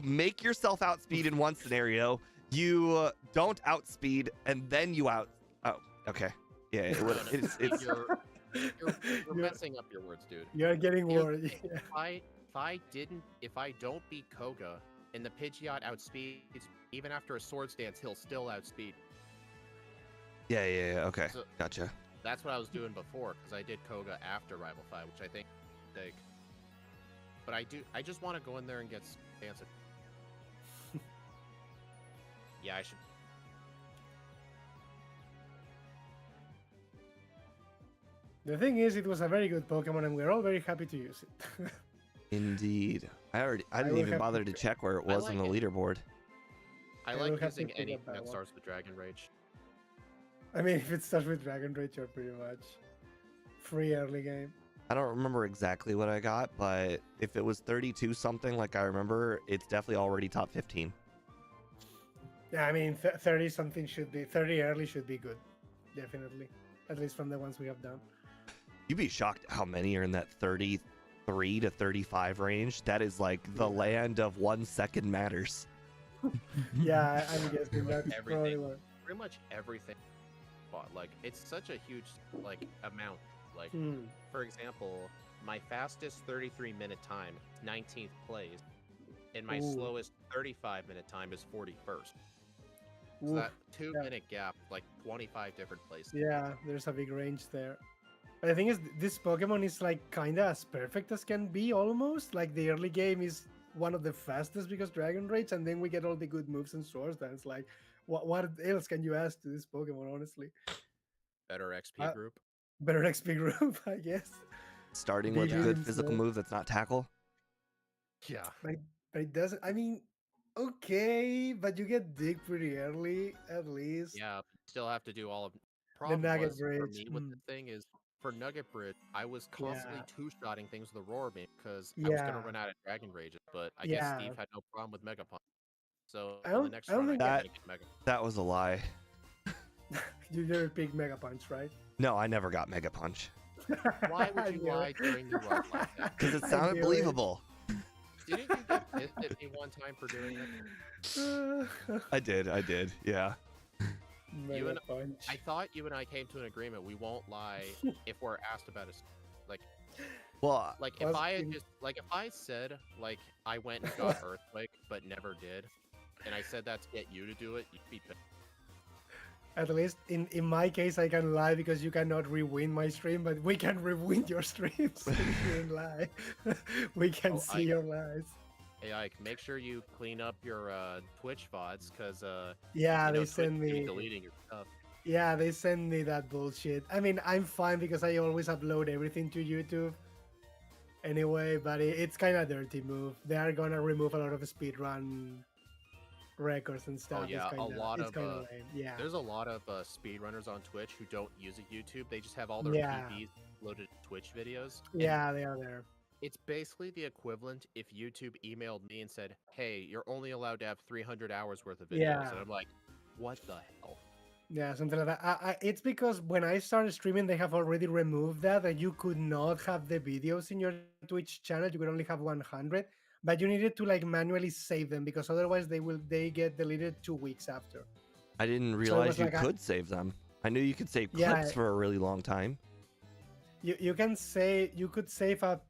make yourself outspeed in one scenario. You don't outspeed and then you out. Oh, okay. Yeah, it's You're messing up your words, dude. You're getting If- worried. If I don't beat Koga and the Pidgeot outspeeds, even after a Swords Dance, he'll still outspeed. yeah. Okay, So- gotcha. That's what I was doing before, because I did Koga after Rival 5, which I think is big. But I just want to go in there and get Dance. Yeah, I should. The thing is, it was a very good Pokemon, and we're all very happy to use it. Indeed. I didn't will even have bother to to check where it was on the like leaderboard. I Yeah, we'll like have to using pick up anything that that one. starts with Dragon Rage. I mean, if it starts with Dragon Rage, you're pretty much free early game. I don't remember exactly what I got, but if it was 32 something like I remember, it's definitely already top 15. Yeah, I mean, 30 something should be 30 early should be good, definitely. At least from the ones we have done. You'd be shocked how many are in that 33 to 35 range. That is like the land of 1 second matters. Yeah, I'm guessing that's probably Everything. what. Pretty much everything. But like, it's such a huge like amount. Like, for example, my fastest 33-minute time is 19th place, and my Ooh. slowest 35-minute time is 41st. So Oof. that 2-minute gap, like 25 different places. Yeah, there's a big range there. But the thing is, this Pokemon is like kinda as perfect as can be almost. Like the early game is one of the fastest because Dragon Rage, and then we get all the good moves and swords. Then it's like, what else can you ask to this Pokemon? Honestly, Better XP group. better XP group, I guess. Starting with a Maybe good even physical so. move that's not tackle. Yeah. But it doesn't. I mean, okay, but you get dig pretty early at least. Yeah, still have to do all of. The Problem Nugget was for Bridge. me with the thing is for Nugget Bridge, I was constantly Yeah. two-shotting things with the Roar Beam because I was gonna Yeah. run out of Dragon Rages, but I guess Yeah. Steve had no problem with Mega Punch. So I the don't. next I don't run I think get That to get Mega. that was a lie. you never pick Mega Punch, right? No, I never got Mega Punch Why I would you knew lie it. during the run like that? because it I sounded knew it. believable. Didn't you get pissed at me one time for doing it? I did. Yeah. Mega and- Punch. I thought you and I came to an agreement. We won't lie if we're asked about us. Well, Like if Was I had in- just like if I said like I went and got Earthquake but never did, and I said that to get you to do it, you'd be pissed. At least in my case, I can lie because you cannot rewind my stream, but we can rewind your stream, so you can lie. We can Oh, see your lies. Hey Ike, make sure you clean up your Twitch VODs because Yeah, you know they Twitch send keeps me. deleting your stuff. Yeah, they send me that bullshit. I mean, I'm fine because I always upload everything to YouTube. Anyway, but it's kind of dirty move. They are gonna remove a lot of speedrun records and stuff. Oh yeah, it's kinda, a lot it's of kinda lame. Yeah. there's a lot of speedrunners on Twitch who don't use a YouTube. They just have all their Yeah. PBs loaded to Twitch videos. and Yeah, they are there. It's basically the equivalent if YouTube emailed me and said, "Hey, you're only allowed to have 300 hours worth of videos," Yeah. and I'm like, "What the hell?" Yeah, something like that. It's because when I started streaming, they have already removed that you could not have the videos in your Twitch channel. You could only have 100, but you needed to like manually save them because otherwise they get deleted 2 weeks after. I didn't was realize you like, could save them. I knew you could save Yeah. clips for a really long time. You can say you could save up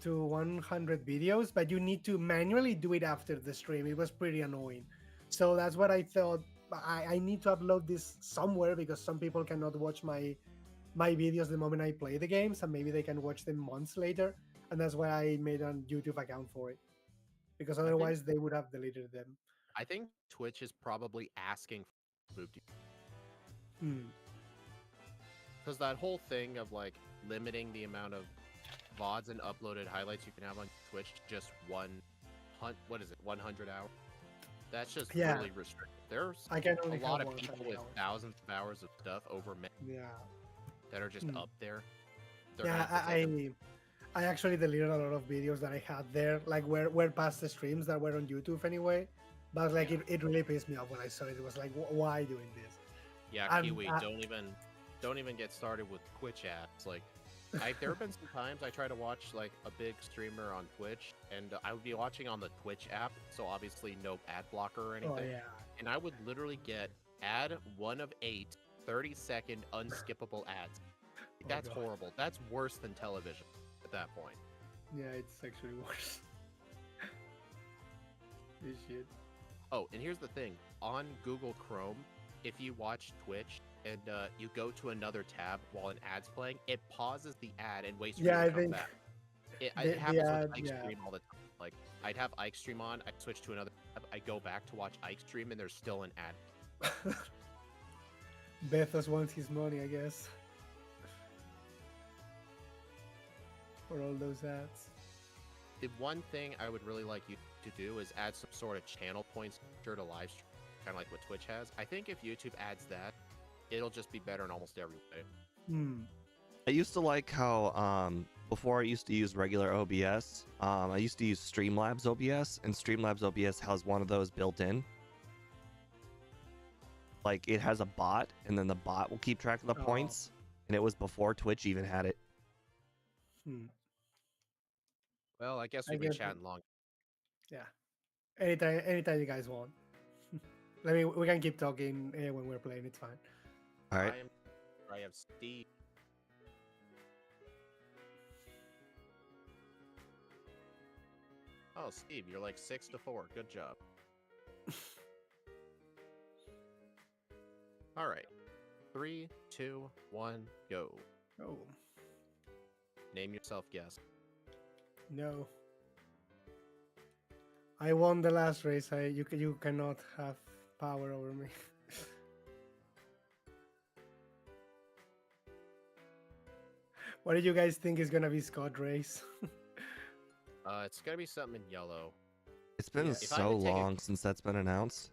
to 100 videos, but you need to manually do it after the stream. It was pretty annoying. So that's what I thought. I need to upload this somewhere because some people cannot watch my videos the moment I play the games, and maybe they can watch them months later. And that's why I made a YouTube account for it, because otherwise they would have deleted them. I think Twitch is probably asking for move to because that whole thing of like limiting the amount of VODs and uploaded highlights you can have on Twitch to just 100 hours. That's just Yeah. really restricted. There's I can a only lot have of people 100 with hours. thousands of hours of stuff over Yeah. that are just Hmm. up there. They're Yeah, gonna have to take them. I actually deleted a lot of videos that I had there, like were past the streams that were on YouTube anyway. But like Yeah. it really pissed me off when I saw it. It was like, why doing this? Yeah, And, Kiwi, don't even get started with Twitch ads. Like, there have been some times I try to watch like a big streamer on Twitch, and I would be watching on the Twitch app, so obviously no ad blocker or anything. Oh yeah. And I would literally get ad 1 of 8 30-second unskippable ads. Oh, That's God. horrible. That's worse than television at that point. Yeah, it's actually worse. This shit. Oh, and here's the thing. On Google Chrome, if you watch Twitch and you go to another tab while an ad's playing, it pauses the ad and waits for Yeah, you I to come think back. It the happens ad, with Ike yeah. Stream all the time. Like, I'd have Ike Stream on, I'd switch to another tab, I go back to watch Ike Stream, and there's still an ad. Bethos wants his money, I guess. For all those ads. The one thing I would really like you to do is add some sort of channel points to live stream, kind of like what Twitch has. I think if YouTube adds that, it'll just be better in almost every way. Hmm. I used to like how before I used to use regular OBS, I used to use Streamlabs OBS, and Streamlabs OBS has one of those built in. Like it has a bot, and then the bot will keep track of the Oh. points. And it was before Twitch even had it. Hmm. Well, I guess I we've been guess chatting long. Yeah. Anytime you guys want. I mean, we can keep talking when we're playing. It's fine. All right. I have Steve. Oh, Steve, you're like 6-4. Good job. All right. 3, 2, 1, go. Oh Name yourself guest. no. I won the last race. You cannot have power over me. What do you guys think is gonna be Scott race? It's gonna be something in yellow. It's been Yeah. If I so had to take a- long since that's been announced.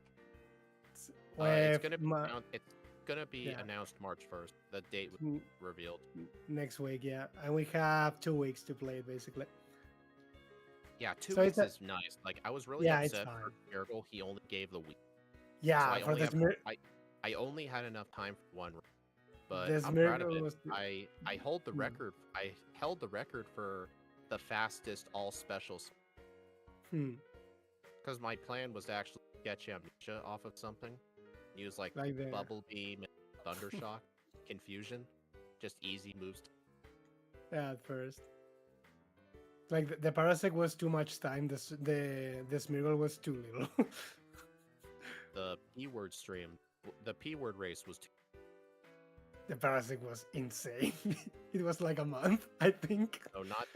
It's With gonna be my- Yeah. announced March 1st. The date was n- revealed. next week, yeah, and we have 2 weeks to play it basically. Yeah, 2 So weeks it's is nice. Like I was really Yeah, it's upset fine. for Miracle. He only gave the week. Yeah, I for only this have- I only had enough time for one, but This I'm proud of Miracle it. was- I hold the Hmm. record. I held the record for the fastest all specials because my plan was to actually get Amnesia off of something. Use like like the Bubble Beam, and Thunder Shock, Confusion, just easy moves. yeah at first. Like the Parasect was too much time. The Smeargle was too little. The P-word stream, the P-word race was. The Parasect was insane. It was like a month, I think. No, not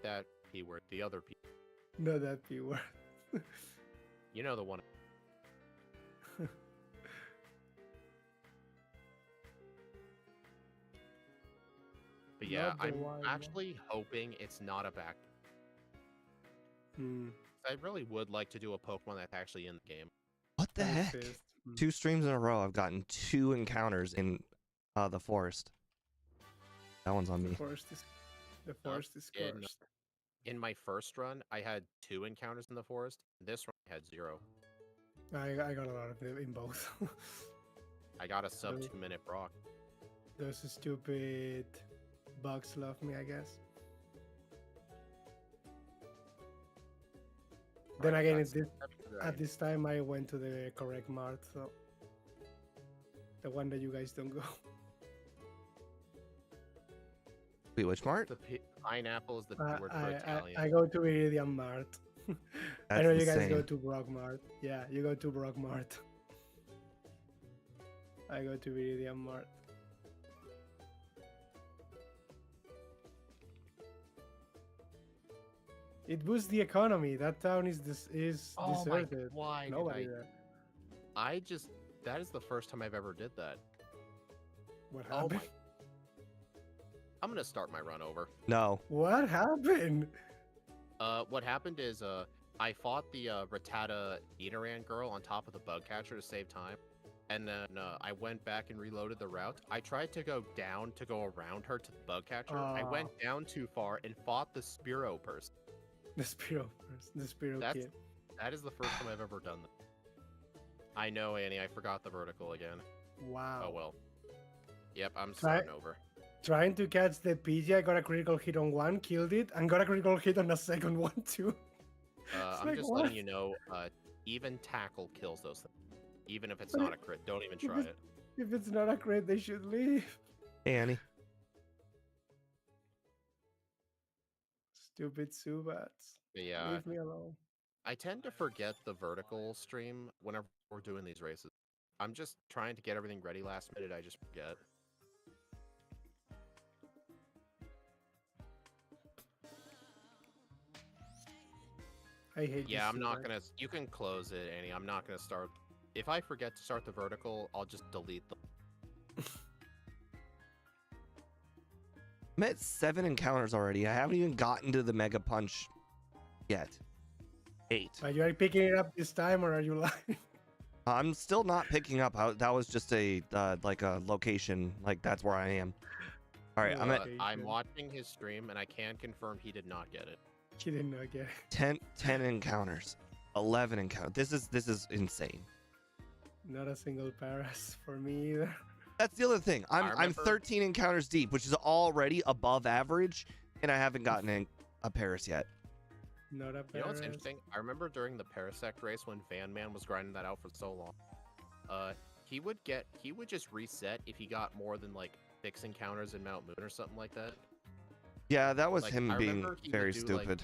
that P-word. The other P. Not that pure. You know the one. But yeah, Not the I'm wild one. actually hoping it's not a back. Hmm. I really would like to do a Pokemon that's actually in the game. What the heck? Amethyst. 2 streams in a row, I've gotten 2 encounters in the forest. That one's on The me. forest is in- cursed. In my first run, I had 2 encounters in the forest. This run, I had 0. I got a lot of them in both. I got a sub Really? 2-minute Brock. Those stupid bugs love me, I guess. Then Alright, again, that's at Dragon. this time I went to the correct mart, so the one that you guys don't go. Wait, which mart? The pineapple is the word for Italian. I go to Iridium Mart. I That's know you guys go insane. to Brock Mart. Yeah, you go to Brock Mart. I go to Iridium Mart. It boosts the economy. That town is Oh my! deserted. Why Nobody did there. I just? That is the first time I've ever did that. What Oh happened? my! I'm gonna start my run over. No. What happened? What happened is I fought the Rattata Nidoran girl on top of the bug catcher to save time, and then I went back and reloaded the route. I tried to go down to go around her to the bug catcher. I went down too far and fought the Spearow person. The Spearow first. The Spearow That's- kid. That is the first time I've ever done that. I know, Annie. I forgot the vertical again. Wow. Oh well. Yep, I'm Try- starting over. Trying to catch the PG, I got a critical hit on one, killed it, and got a critical hit on the second one too. I'm like, just what? letting you know. Even tackle kills those things. Even if it's But not a crit, don't even try it. If it's not a crit, they should leave. Hey, Annie. Stupid Subats. But yeah, Leave me alone. I tend to forget the vertical stream whenever we're doing these races. I'm just trying to get everything ready last minute. I just forget. I hate Yeah, this I'm not Subat. gonna. You can close it, Annie. I'm not gonna start. If I forget to start the vertical, I'll just delete them. I'm at 7 encounters already. I haven't even gotten to the Mega Punch yet. 8. Are you picking it up this time or are you lying? I'm still not picking up how that was just a like a location, like that's where I am. All right, I'm at I'm watching his stream, and I can confirm he did not get it. He did not get it. 10 encounters, 11 encounters. This is insane. Not a single Paras for me either. That's the other thing. I'm remember- 13 encounters deep, which is already above average, and I haven't gotten a Paris yet. Not a Paras. You know what's interesting? I remember during the Parasect race when Van Man was grinding that out for so long. He would just reset if he got more than like 6 encounters in Mount Moon or something like that. Yeah, that was Like, him I being remember he would very do, stupid.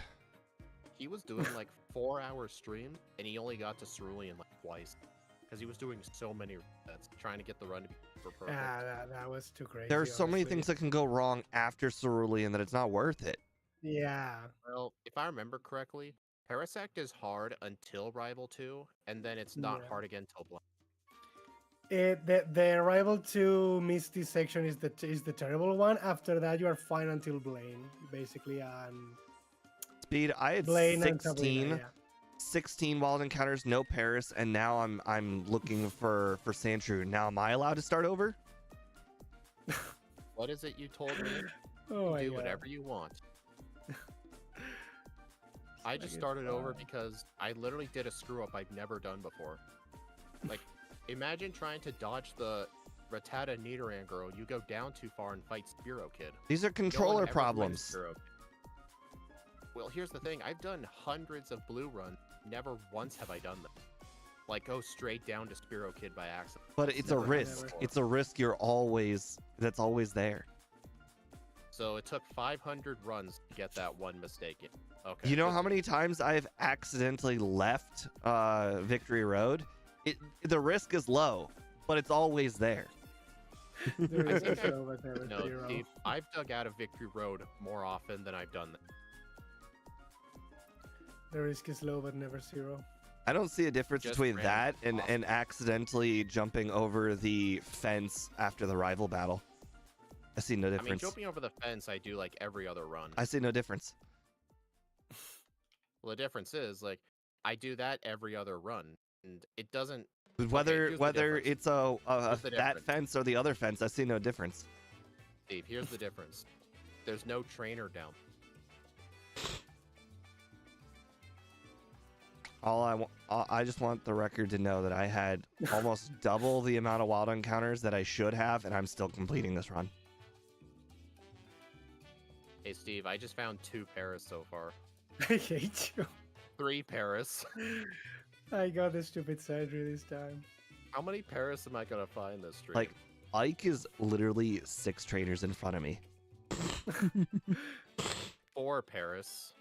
He was doing like 4-hour streams, and he only got to Cerulean like twice because he was doing so many resets, trying to get the run to be super perfect. That was too crazy. There are so many honestly. things that can go wrong after Cerulean that it's not worth it. Yeah. Well, if I remember correctly, Parasect is hard until Rival 2, and then it's not Yeah. hard again till Black. The Rival to Misty section is the terrible one. After that, you are fine until Blaine, basically. Speed, I had Blaine and 16, Sabrina, yeah. 16 wild encounters, no Paris, and now I'm looking for Sandshrew. Now am I allowed to start over? What is it you told me? Oh my Do God. whatever you want. I just guess, started over because I literally did a screw up I've never done before. Like, imagine trying to dodge the Rattata Nidoran girl. You go down too far and fight Spearow Kid. These are No one controller ever problems. wins Spearow Kid. Well, here's the thing. I've done hundreds of blue runs. Never once have I done them. Like, go straight down to Spearow Kid by accident. But it's a Never happened risk. before. It's a risk that's always there. So it took 500 runs to get that one mistake in. Okay. You know good how to many times I've accidentally left Victory Road? The risk is low, but it's always there. There I is think a show, but never No, zero. Steve, I've dug out of Victory Road more often than I've done that. The risk is low, but never zero. I don't see a difference Just between random that and awesome. accidentally jumping over the fence after the rival battle. I see no I mean, difference. jumping over the fence, I do like every other run. I see no difference. Well, the difference is, like, I do that every other run, and it doesn't. Whether here's the whether difference. it's a Here's the that difference. fence or the other fence, I see no difference. Steve, here's the difference. There's no trainer down. I just want the record to know that I had almost double the amount of wild encounters that I should have, and I'm still completing this run. Hey, Steve, I just found 2 Paris so far. I hate you. 3 Paris. I got the stupid surgery this time. How many Paris am I gonna find this stream? Like, Ike is literally 6 trainers in front of me. 4 Paris.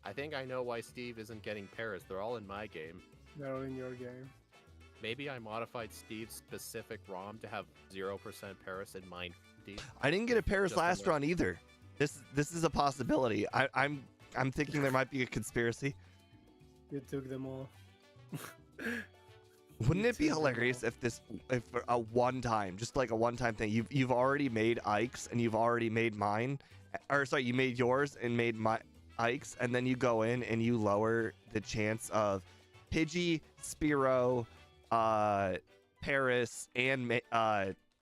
I think I know why Steve isn't getting Paris. They're all in my game. They're all in your game. Maybe I modified Steve's specific ROM to have 0% Paris in mine. I didn't get a Paris Just last in there. run either. This is a possibility. I'm thinking there might be a conspiracy. You took them all. Wouldn't You it be took them hilarious all. if a one time, just like a one time thing, you've already made Ike's and you've already made mine, or sorry, you made yours and made my Ike's, and then you go in and you lower the chance of Pidgey, Spearow, Paris, and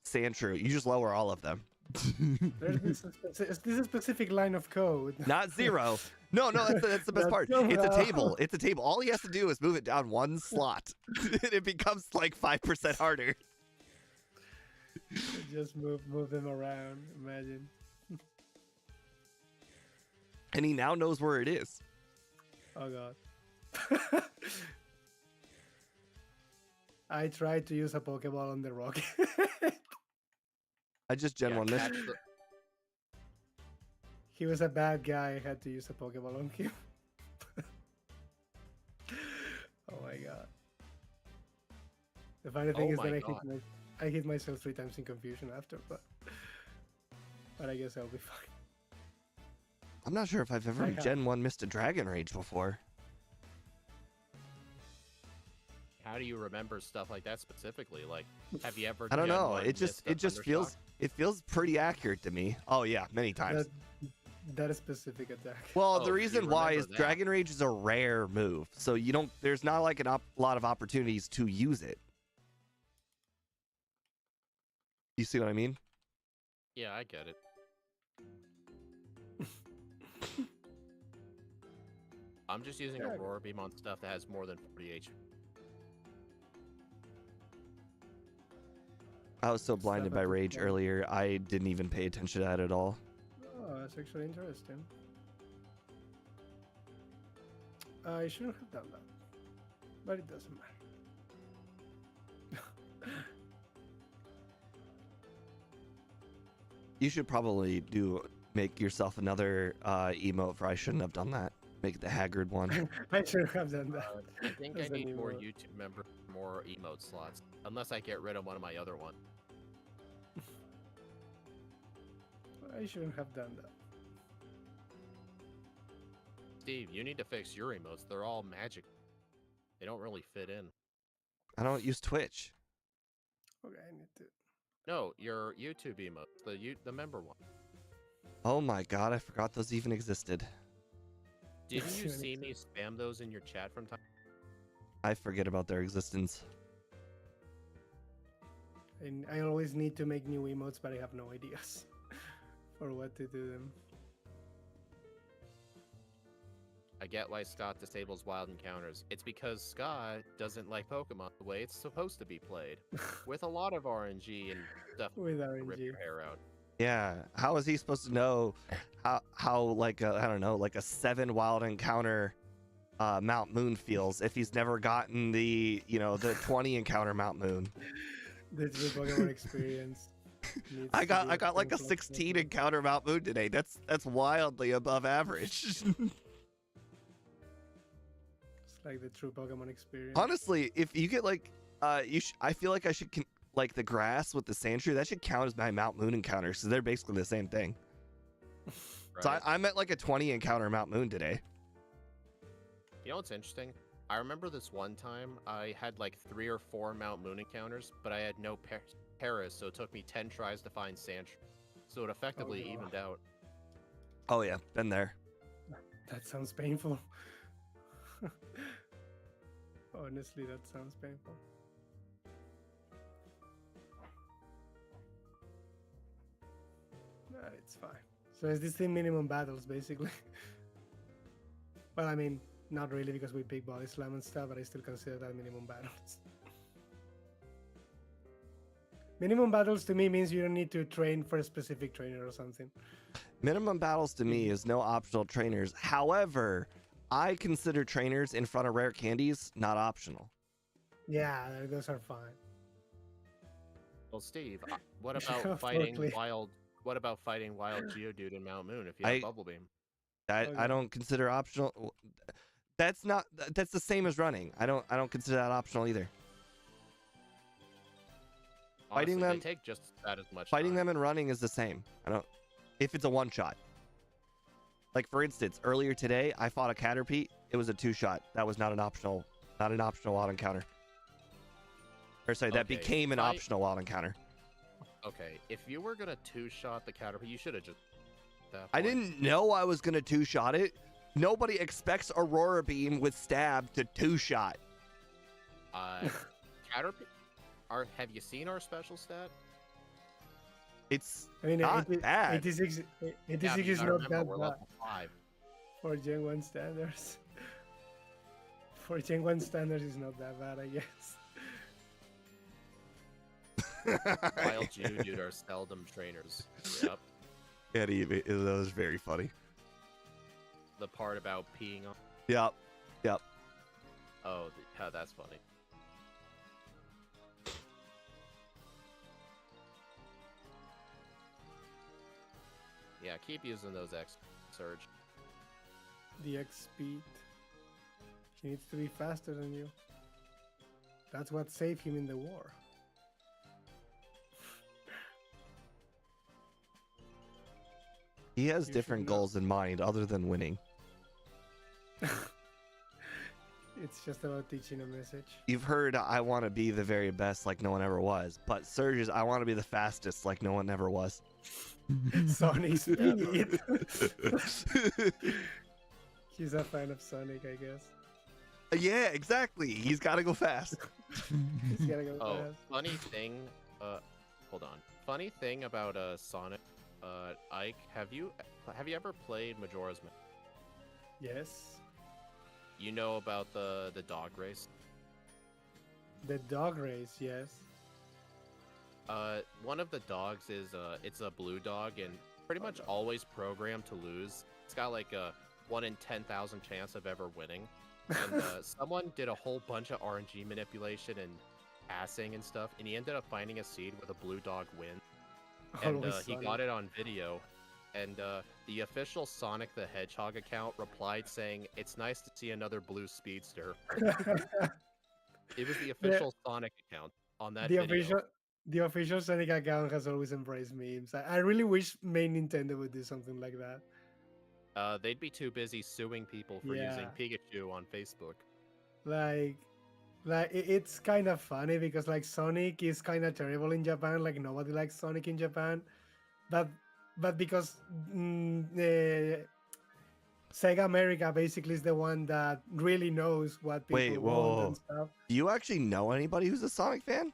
Sandshrew. You just lower all of them. There's this specific line of code. Not 0. No, that's the best That's part. so It's a loud. table. It's a table. All he has to do is move it down one slot. And it becomes like 5% harder. Just move them around. Imagine. And he now knows where it is. Oh god. I tried to use a Pokeball on the rocket. I just Gen 1 missed. catch the- He was a bad guy. I had to use a Pokeball on him. Oh my god. The funny thing Oh is that my God. I hit myself 3 times in confusion after, but I guess I'll be fine. I'm not sure if I've ever I have. Gen 1 missed a Dragon Rage before. How do you remember stuff like that specifically? Like, have you ever? I don't Gen know. 1 It just missed a feels Thundershock? it feels pretty accurate to me. Oh yeah, many times. that specific attack. Well, Oh, the you reason why remember is that. Dragon Rage is a rare move, so you don't. There's not like a lot of opportunities to use it. You see what I mean? Yeah, I get it. I'm just using Yeah. Aurora Beam on stuff that has more than 40 HP. I was so blinded by at the rage point. earlier, I didn't even pay attention to that at all. Oh, that's actually interesting. I shouldn't have done that, but it doesn't matter. You should probably make yourself another emote for I shouldn't have done that. Make it the Haggard one. I shouldn't have done that. I think I As an need more emote. YouTube member, more emote slots. Unless I get rid of one of my other ones. I shouldn't have done that. Steve, you need to fix your emotes. They're all magic. They don't really fit in. I don't use Twitch. Okay, I need to. No, your YouTube emotes, the member one. Oh my god, I forgot those even existed. Didn't you Sure, see me spam those in your chat from time? I forget about their existence. And I always need to make new emotes, but I have no ideas for what to do them. I get why Scott disables wild encounters. It's because Scott doesn't like Pokemon the way it's supposed to be played, with a lot of RNG and stuff With to rip RNG. your hair out. Yeah, how is he supposed to know how like a, I don't know, like a 7 wild encounter Mount Moon feels if he's never gotten the, the 20 encounter Mount Moon? The true Pokemon experience. needs I to got be like a things 16 that. encounter Mount Moon today. That's wildly above average. It's like the true Pokemon experience. Honestly, if you get like I feel like I should like the grass with the Sandshrew, that should count as my Mount Moon encounters, so they're basically the same thing. So Right? I'm at like a 20 encounter Mount Moon today. You know what's interesting? I remember this one time I had like 3 or 4 Mount Moon encounters, but I had no Paris, so it took me 10 tries to find Sandshrew. So it effectively no. evened out. Oh yeah, been there. That sounds painful. Honestly, that sounds painful. Nah, it's fine. So is this the minimum battles, basically? Well, I mean, not really, because we pick body slam and stuff, but I still consider that minimum battles. Minimum battles to me means you don't need to train for a specific trainer or something. Minimum battles to me is no optional trainers. However, I consider trainers in front of rare candies not optional. Yeah, those are fine. Well, Steve, what Yeah, about fighting totally. wild? What about fighting wild Geodude in Mount Moon if you have Bubble Beam? I Okay. don't consider optional. That's the same as running. I don't consider that optional either. Fighting Honestly, them- they take just that as much. Fighting time. them and running is the same. If it's a one shot. Like for instance, earlier today I fought a Caterpie. It was a 2-shot. That was not an optional wild encounter. Or sorry, that Okay, became an optional wild encounter. Okay, if you were gonna 2-shot the Caterpie, you should have just. I didn't know I was gonna 2-shot it. Nobody expects Aurora Beam with stab to 2-shot. Caterpie. Have you seen our special stat? It's I mean, not bad. 86 Yeah, is but you not gotta remember, that we're bad level 5. for Gen 1 standards. For Gen 1 standards, it's not that bad, I guess. Wild Geodude are seldom trainers. Yep. That was very funny. The part about peeing on. Yep. Oh, that's funny. Yeah, keep using those X Surge. The X speed. He needs to be faster than you. That's what saved him in the war. He has You different should know. goals in mind other than winning. It's just about teaching a message. You've heard I want to be the very best like no one ever was, but Surge's I want to be the fastest like no one ever was. Sonic speed. He's a fan of Sonic, I guess. Yeah, exactly. He's got to go fast. He's gotta go Oh, fast. funny thing. Hold on. Funny thing about Sonic. Ike, have you ever played Majora's Mask? Yes. You know about the dog race? The dog race, yes. One of the dogs is it's a blue dog and pretty much always programmed to lose. It's got like a 1 in 10,000 chance of ever winning. And someone did a whole bunch of RNG manipulation and passing and stuff, and he ended up finding a seed with a blue dog win. And Always he got it on video. And the official Sonic the Hedgehog account replied saying, "It's nice to see another blue speedster." It was the official Sonic account on that video. The official Sonic account has always embraced memes. I really wish main Nintendo would do something like that. They'd be too busy suing people for using Pikachu on Facebook. Like it's kind of funny because like Sonic is kind of terrible in Japan. Like nobody likes Sonic in Japan, but because Sega America basically is the one that really knows what people Wait, want whoa. and stuff. Do you actually know anybody who's a Sonic fan?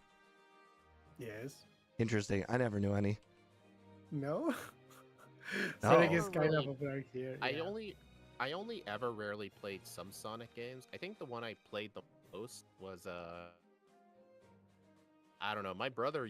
Yes. Interesting. I never knew any. No. No. Sonic is kind Really. of popular here. I yeah. only ever rarely played some Sonic games. I think the one I played the most was I don't know. My brother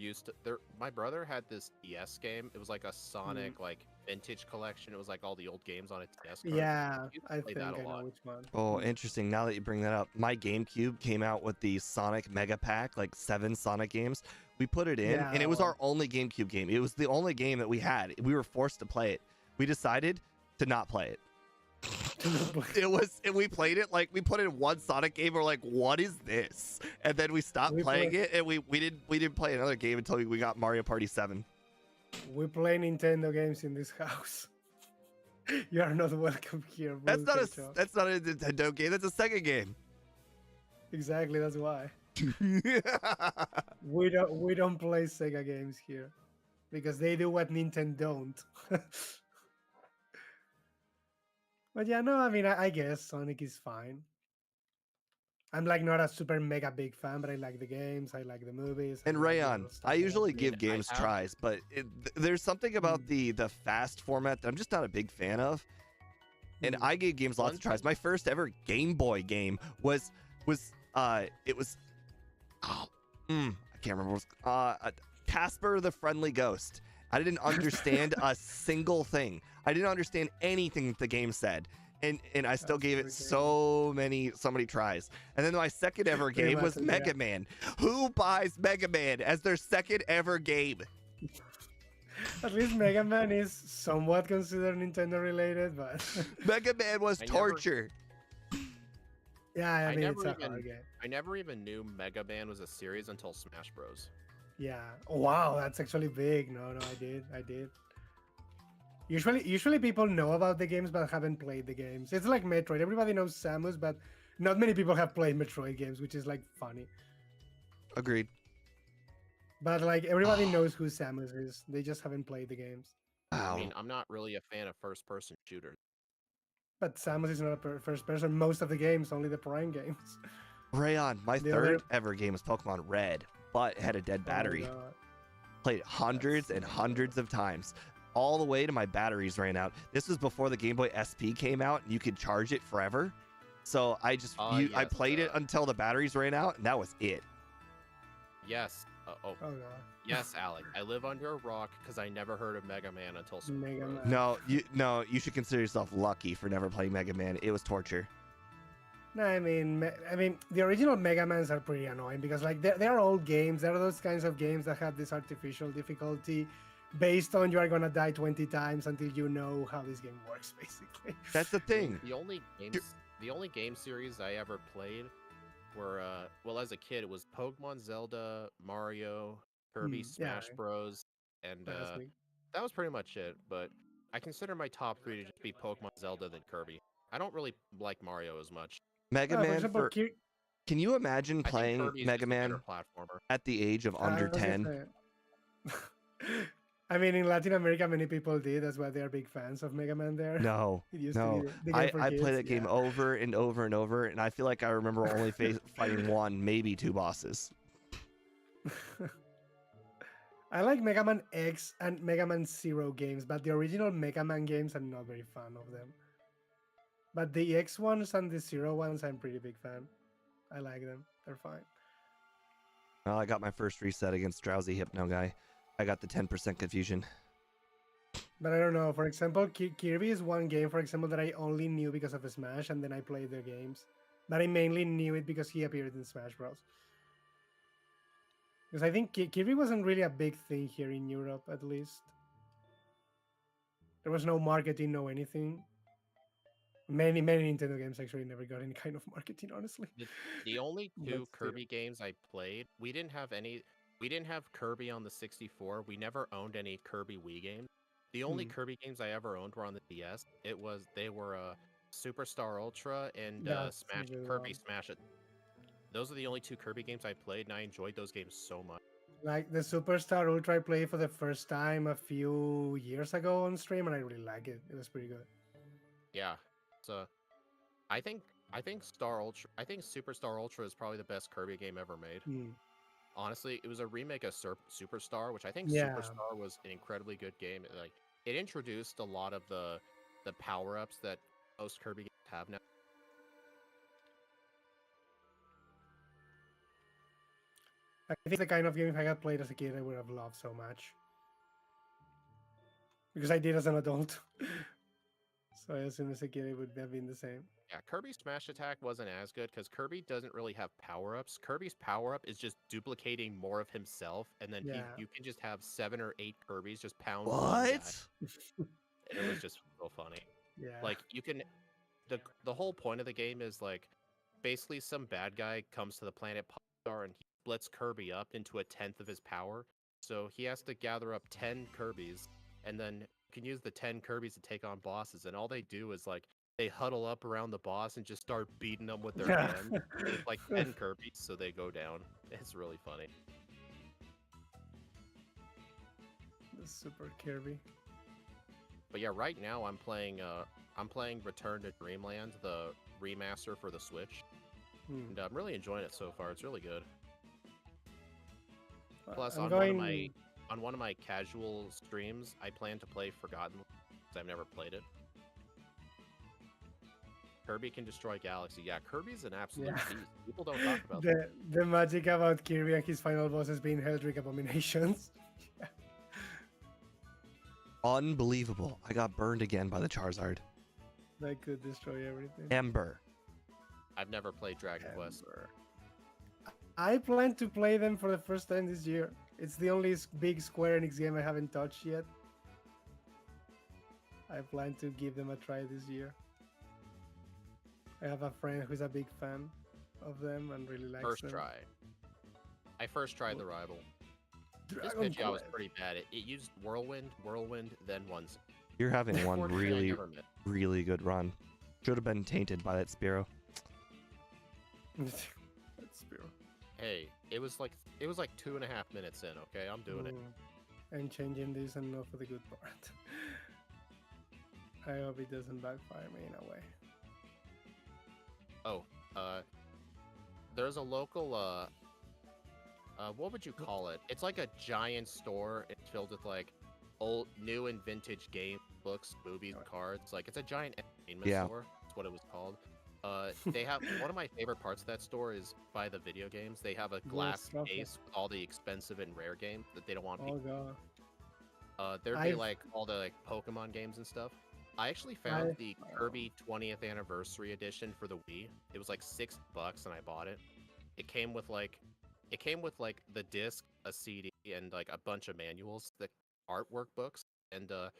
had this DS game. It was like a Sonic like vintage collection. It was like all the old games on a DS card. Yeah, used to I play think that a I know lot. which one. Oh, interesting. Now that you bring that up, my GameCube came out with the Sonic Mega Pack, like 7 Sonic games. We put it in, Yeah, and it was our only GameCube game. It was the only game that we had. We were forced to play it. We decided to not play it. And we played it, like we put in one Sonic game. We're like, what is this? And then we stopped playing it, and we didn't play another game until we got Mario Party 7. We play Nintendo games in this house. You are not welcome here. That's not Ketchup. that's not a Nintendo game. That's a Sega game. Exactly, that's why. We don't play Sega games here. Because they do what Nintendo don't. But yeah, no, I mean I guess Sonic is fine. I'm like not a super mega big fan, but I like the games, I like the movies. And I like the Rayon, little stuff I that usually do. give I games have- tries, but there's something about the fast format that I'm just not a big fan of. And I gave games lots of tries. My first ever Game Boy game was I can't remember. Casper the Friendly Ghost. I didn't understand a single thing. I didn't understand anything that the game said. And I still That's gave it pretty so many tries. And then my second ever Pretty game was much, Mega yeah. Man. Who buys Mega Man as their second ever game? At least Mega Man is somewhat considered Nintendo related, but Mega Man was I never- torture. yeah, I I mean it's never a hard even- game. I never even knew Mega Man was a series until Smash Bros. Yeah. Wow, that's actually big. No, I did. Usually people know about the games but haven't played the games. It's like Metroid. Everybody knows Samus, but not many people have played Metroid games, which is like funny. Agreed. But like everybody knows who Samus is. They just haven't played the games. Wow. I mean, I'm not really a fan of first-person shooters. But Samus is not a first person. Most of the games, only the Prime games. Rayon, my The third other- ever game was Pokemon Red, but it had a dead battery. Oh my God. Played it hundreds and hundreds of times, all the way to my batteries ran out. This was before the Game Boy SP came out, and you could charge it forever. So I just I Yes, played it until the batteries ran out, and that was it. Yes. Oh god. Yes, Alec. I live under a rock because I never heard of Mega Man until Smash Mega Bros. Man. No, you should consider yourself lucky for never playing Mega Man. It was torture. No, I mean, the original Mega Mans are pretty annoying because like they're old games. They're those kinds of games that have this artificial difficulty based on you are gonna die 20 times until you know how this game works, basically. That's the thing. The only game series I ever played were well, as a kid, it was Pokemon, Zelda, Mario, Kirby, Yeah. Smash Bros, and Honestly. that was pretty much it. But I consider my top 3 to just be Pokemon, Zelda, then Kirby. I don't really like Mario as much. Mega For Man. example, Can you imagine I think playing Kirby's Mega just a better Man platformer. at the age of under I was gonna 10? say- I mean, in Latin America, many people did. That's why they are big fans of Mega Man there. No, It used to no. be the game for I kids. play that game over and over and over, and I feel like I remember only fighting one, maybe two bosses. I like Mega Man X and Mega Man Zero games, but the original Mega Man games, I'm not very fan of them. But the X ones and the Zero ones, I'm pretty big fan. I like them. They're fine. Well, I got my first reset against Drowsy Hypno guy. I got the 10% confusion. But I don't know. For example, Kirby is one game, for example, that I only knew because of Smash, and then I played the games. But I mainly knew it because he appeared in Smash Bros. Because I think Kirby wasn't really a big thing here in Europe, at least. There was no marketing, no anything. Many Nintendo games actually never got any kind of marketing, honestly. The only But two still. Kirby games I played, we didn't have any. We didn't have Kirby on the 64. We never owned any Kirby Wii games. The only Kirby games I ever owned were on the DS. They were Superstar Ultra and That's a good Kirby one. Smash It. Those are the only two Kirby games I played, and I enjoyed those games so much. Like the Superstar Ultra I played for the first time a few years ago on stream, and I really like it. It was pretty good. Yeah, so I think Superstar Ultra is probably the best Kirby game ever made. Honestly, it was a remake of Superstar, which I think Superstar was an incredibly good game. Like, it introduced a lot of the power-ups that most Kirby games have now. I think the kind of game if I had played as a kid, I would have loved so much. Because I did as an adult. So I assume as a kid it would have been the same. Yeah, Kirby Smash Attack wasn't as good because Kirby doesn't really have power-ups. Kirby's power-up is just duplicating more of himself, and then you can just have 7 or 8 Kirbys just pound one guy. And it was just so funny. Yeah. Like, you can... The whole point of the game is, like, basically some bad guy comes to the planet Popstar and he splits Kirby up into 1/10 of his power. So he has to gather up 10 Kirbys, and then you can use the 10 Kirbys to take on bosses, and all they do is, like, they huddle up around the boss and just start beating them with their hands. It's like 10 Kirbys, so they go down. It's really funny. The Super Kirby. But yeah, right now I'm playing Return to Dreamland, the remaster for the Switch. And I'm really enjoying it so far. It's really good. Plus, on one of my casual streams, I plan to play Forgotten because I've never played it. Kirby can destroy galaxy. Yeah, Kirby's an absolute beast. People don't talk about that. The magic about Kirby and his final bosses being Heldrick abominations. Unbelievable. I got burned again by the Charizard. That could destroy everything. Ember. I've never played Dragon Quest. I plan to play them for the first time this year. It's the only big Square Enix game I haven't touched yet. I plan to give them a try this year. I have a friend who's a big fan of them and really likes them. First try. I first tried the Rival. This Pidgeot was pretty bad. It used Whirlwind, then once. You're having one really good run. Should have been tainted by that Spearow. Hey, it was like 2.5 minutes in. Okay, I'm doing it. I'm changing this and not for the good part. I hope it doesn't backfire me in a way. Oh, there's a local what would you call it? It's like a giant store. It's filled with like old, new, and vintage game books, movies, and cards. Like, it's a giant entertainment store. That's what it was called. They have one of my favorite parts of that store is by the video games. They have a glass case with all the expensive and rare games that they don't want people. There'd be like all the like Pokemon games and stuff. I actually found the Kirby 20th Anniversary Edition for the Wii. It was like $6 and I bought it. It came with like the disc, a CD, and like a bunch of manuals, the artwork books, and the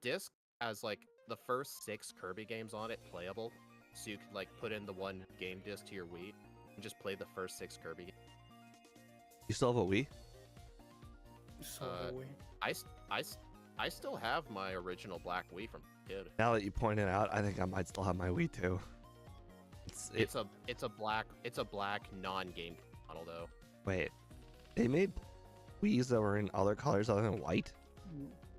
disc has like the first 6 Kirby games on it playable, so you could like put in the one game disc to your Wii and just play the first 6 Kirby games. You still have a Wii? I still have my original black Wii from kid. Now that you point it out, I think I might still have my Wii too. It's a black non-game model though. Wait, they made Wii's that were in other colors other than white?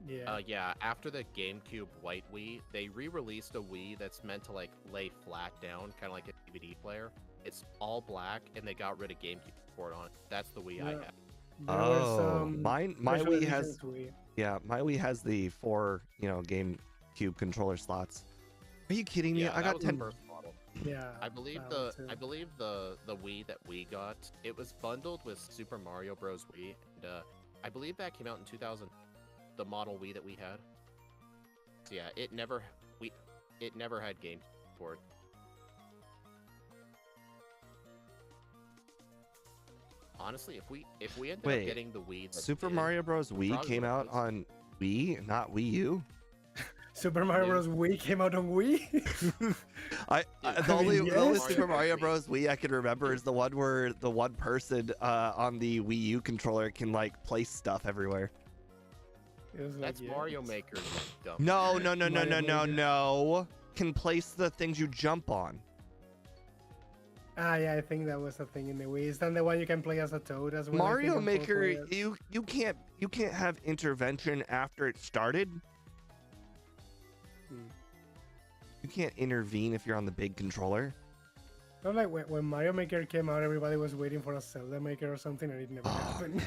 Yeah. Yeah, after the GameCube White Wii, they re-released a Wii that's meant to like lay flat down, kind of like a DVD player. It's all black, and they got rid of GameCube support on it. That's the Wii I Yeah. have. There were Oh, some my special Wii has editions Wii. yeah, my Wii has the 4 GameCube controller slots. Are you kidding me? Yeah, I that got was the 10. first model. Yeah. I believe that one too. the Wii that we got, it was bundled with Super Mario Bros. Wii, and I believe that came out in 2000. The model Wii that we had. So yeah, it never had game support. Honestly, if we ended Wait, up getting the Wii, that Super did, Mario Bros. Wii probably came out was. on Wii, not Wii U. Super Mario Yeah. Bros. Wii came out on Wii. The only yes. Super Mario Bros. Wii I can remember is the one where the one person on the Wii U controller can like place stuff everywhere. It was like, That's yes. Mario Maker. You dumb. No, Mario Maker. can place the things you jump on. Ah, yeah, I think that was a thing in the Wii. Is that the one you can play as a Toad as well? I Mario think, on four Maker, players? you can't have intervention after it started. Hmm. You can't intervene if you're on the big controller. Not like when Mario Maker came out, everybody was waiting for a Zelda Maker or something, and it never happened.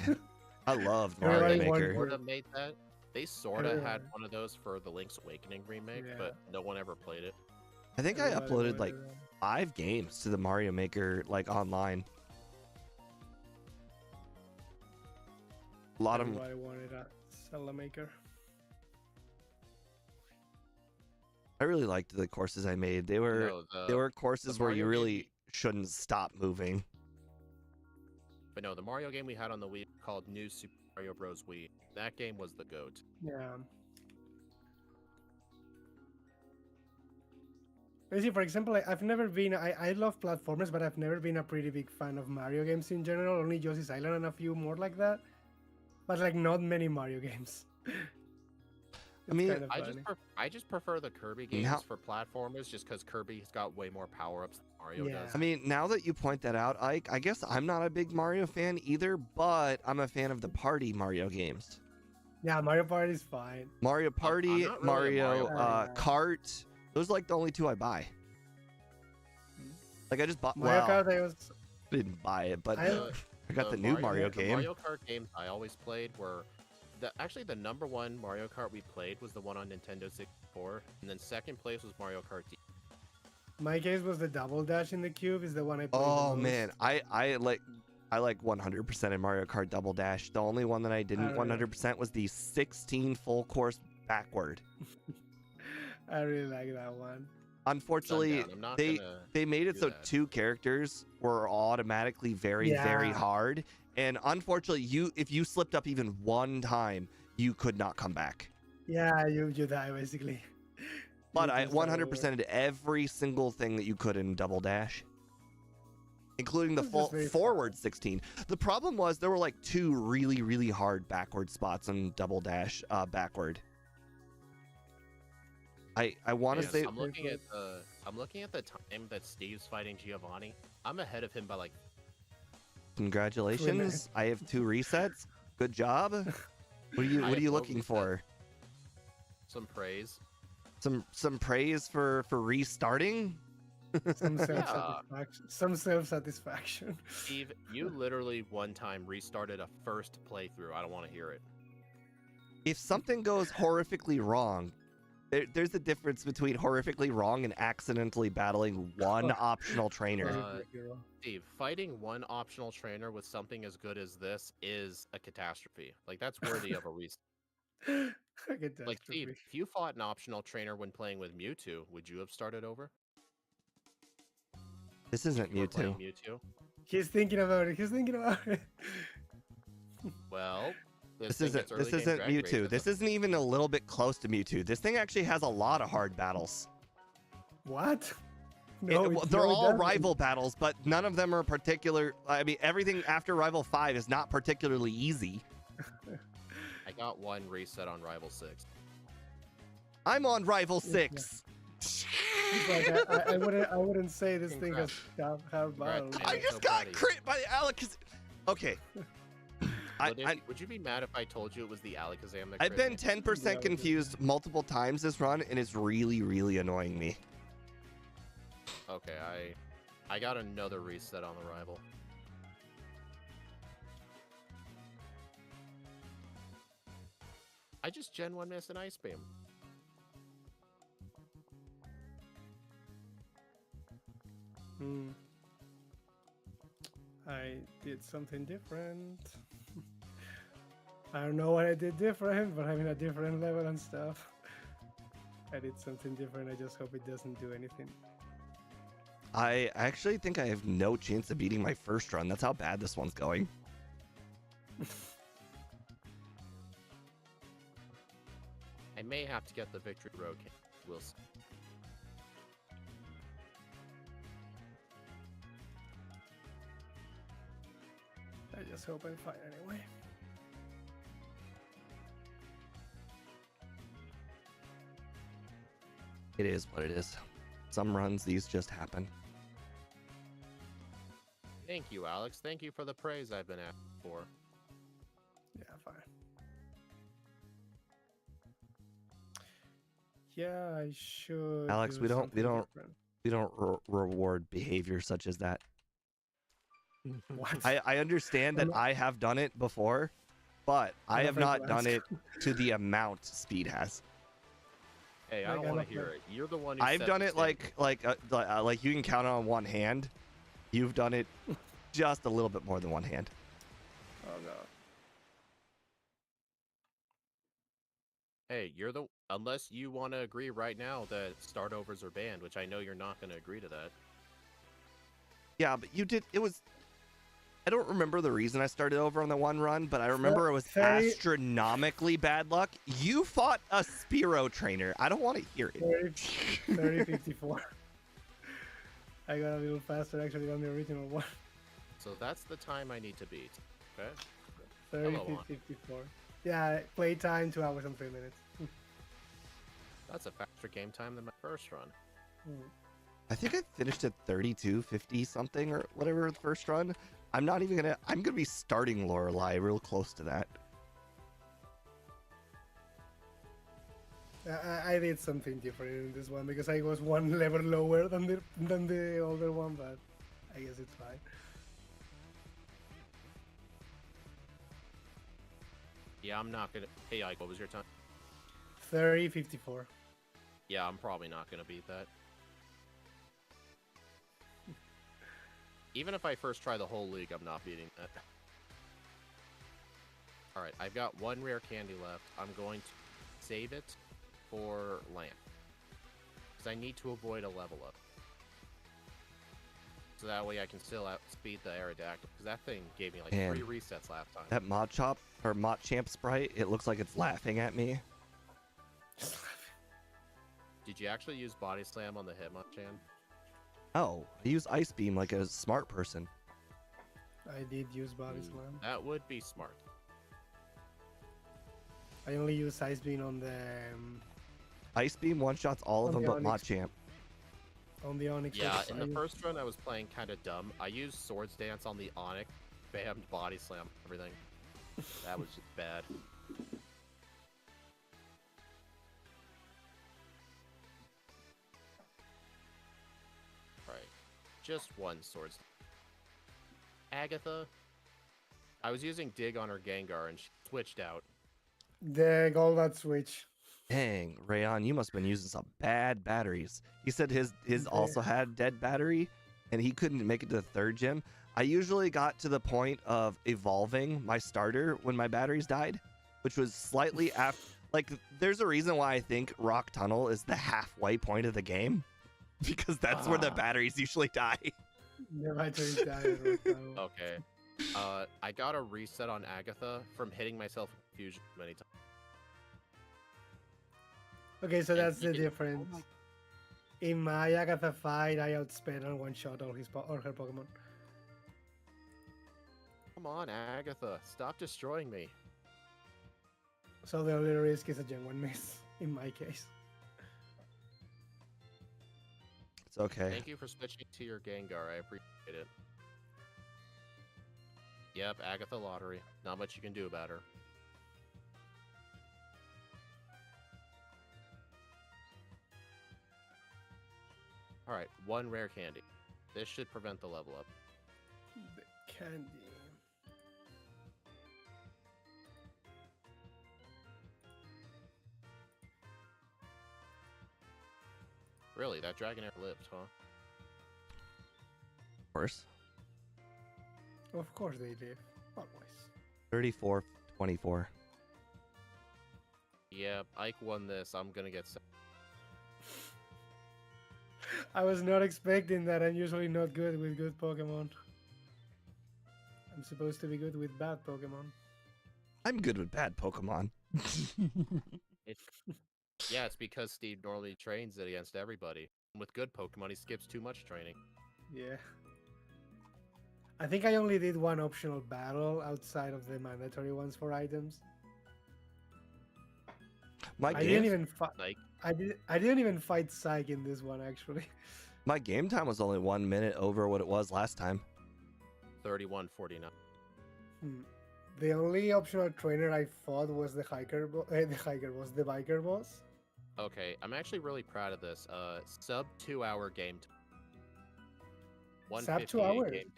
I loved Everybody Mario wanted Maker. Sort of made that. They sort of had Yeah. one of those for the Link's Awakening remake, Yeah. but no one ever played it. I think I Everybody uploaded wanted like that. 5 games to the Mario Maker like online. A lot of them. Everybody wanted a Zelda Maker. I really liked the courses I made. They were No, they were courses where you Mario really game- shouldn't stop moving. But no, the Mario game we had on the Wii called New Super Mario Bros. Wii. That game was the GOAT. Yeah. You see, for example, I've never been. I love platformers, but I've never been a pretty big fan of Mario games in general. Only Yoshi's Island and a few more like that. But like not many Mario games. I mean, kind of funny. I just prefer the Kirby games Now- for platformers, just because Kirby's got way more power ups than Mario Yeah. does. I mean, now that you point that out, Ike, I guess I'm not a big Mario fan either, but I'm a fan of the party Mario games. Yeah, Mario Party is fine. Mario Party, not really a Mario Mario fan. Kart. Those are like the only 2 I buy. Like I just bought. Mario Well, Kart, I was. didn't buy it, but I- I got the new Mario the game. Mario Kart games I always played were actually the number one Mario Kart we played was the one on Nintendo 64, and then second place was Mario Kart D. My case was the Double Dash in the cube. Is the one I played. Oh the most. man, I like 100% in Mario Kart Double Dash. The only one that I didn't really? 100% was the 16 full course backward. I really like that one. Unfortunately, Sundown, I'm not they gonna they made it do so that. 2 characters were automatically very Yeah. hard, and unfortunately, if you slipped up even one time, you could not come back. Yeah, you die basically. But You I just start over. 100% did every single thing that you could in Double Dash, including the It's just full very forward 16. The problem was there were like 2 really hard backward spots on Double Dash backward. I want to Yes, say I'm looking at the time that Steve's fighting Giovanni. I'm ahead of him by like congratulations. I have 2 resets. Good job. What are I you have no looking reset. for? some praise. Some praise for restarting? Some self-satisfaction. Some self-satisfaction. Steve, you literally one time restarted a first playthrough. I don't want to hear it. If something goes horrifically wrong, there's a difference between horrifically wrong and accidentally battling one optional trainer. Steve, fighting one optional trainer with something as good as this is a catastrophe. Like, that's worthy of a reset. Like, Steve, if you fought an optional trainer when playing with Mewtwo, would you have started over? This isn't You were playing Mewtwo. Mewtwo? He's thinking about it. He's thinking about it. Well, This isn't Mewtwo. This isn't even a little bit close to Mewtwo. This thing actually has a lot of hard battles. What? They're it all doesn't. rival battles, but none of them are particular. I mean, everything after Rival 5 is not particularly easy. I got one reset on Rival 6. I'm on Rival Yeah. 6. He's like, I wouldn't say this thing has hard battles. Congrats, man. I I'm just so got proud of you. crit by Alex. Okay. Would you be mad if I told you it was the Alakazam that I've crit been me? 10% confused multiple times this run, and it's really, really annoying me. Okay, I got another reset on arrival. I just Gen 1 missed an Ice Beam. I did something different. I don't know what I did different, but I'm in a different level and stuff. I did something different. I just hope it doesn't do anything. I actually think I have no chance of beating my first run. That's how bad this one's going. I may have to get the Victory Road. We'll see. I just hope I'm fine anyway. It is what it is. Some runs, these just happen. Thank you, Alex. Thank you for the praise I've been asking for. Yeah, fine. Yeah, I should. Alex, do we don't something different. reward behavior such as that. What? I understand that I have done it before, but I have not done it to the amount Speed has. Hey, I don't want to hear it. You're the one who I've set done the it standard. like you can count on one hand. You've done it just a little bit more than one hand. Oh no. Hey, unless you want to agree right now that start overs are banned, which I know you're not going to agree to that. Yeah, but you did. It was. I don't remember the reason I started over on the one run, but I remember it was 30 astronomically bad luck. You fought a Spearow trainer. I don't want to hear it. 30-54. I got a little faster actually than the original one. So that's the time I need to beat. Okay? 30-54. Yeah, play time 2 hours and 3 minutes. That's a faster game time than my first run. I think I finished at 32-50 something or whatever the first run. I'm gonna be starting Lorelei real close to that. I did something different in this one because I was one level lower than the older one, but I guess it's fine. Yeah, I'm not gonna. Hey, Ike, what was your time? 30-54. Yeah, I'm probably not gonna beat that. Even if I first try the whole league, I'm not beating that. Alright, I've got one rare candy left. I'm going to save it for Lamp. Because I need to avoid a level up. So that way I can still outspeed the Aerodactyl. Because that thing gave me like Man, 3 resets last time. That Machamp sprite, it looks like it's laughing at me. Did you actually use Body Slam on the Hitmonchan? Oh, I use Ice Beam like a smart person. I did use Body Slam. That would be smart. I only use Ice Beam on the Ice Beam one-shots all of them but Machamp. on the Onyx. Yeah, in the first run I was playing kind of dumb. I used Swords Dance on the Onyx, bammed Body Slam, everything. That was just bad. Right. Just one Swords. Agatha. I was using Dig on her Gengar and she switched out. The Golbat switch. Dang, Rayon, you must have been using some bad batteries. He said his also had dead battery, and he couldn't make it to the third gym. I usually got to the point of evolving my starter when my batteries died, which was slightly after. Like, there's a reason why I think Rock Tunnel is the halfway point of the game, because that's where the batteries usually die. The batteries die. at Rock Tunnel. Okay. I got a reset on Agatha from hitting myself in Fusion many times. Okay, so And that's you the can- difference. In my Agatha fight, I outsped and one-shot all her Pokemon. Come on, Agatha. Stop destroying me. So the only risk is a Gen 1 miss, in my case. It's okay. Thank you for switching to your Gengar. I appreciate it. Yep, Agatha Lottery. Not much you can do about her. Alright, one rare candy. This should prevent the level up. The candy. Really, that Dragonair lived, huh? Of course. Of course they live. Always. 34-24. Yeah, Ike won this. I'm gonna get set. I was not expecting that. I'm usually not good with good Pokemon. I'm supposed to be good with bad Pokemon. I'm good with bad Pokemon. Yeah, it's because Steve normally trains it against everybody. With good Pokemon, he skips too much training. Yeah. I think I only did one optional battle outside of the mandatory ones for items. My I didn't game, even fight. Like, I didn't even fight Psych in this one actually. my game time was only 1 minute over what it was last time. 31-49. The only optional trainer I fought was the hiker. The biker boss. Okay, I'm actually really proud of this. Sub 2 hour game time. Sub 2 158 hours? game.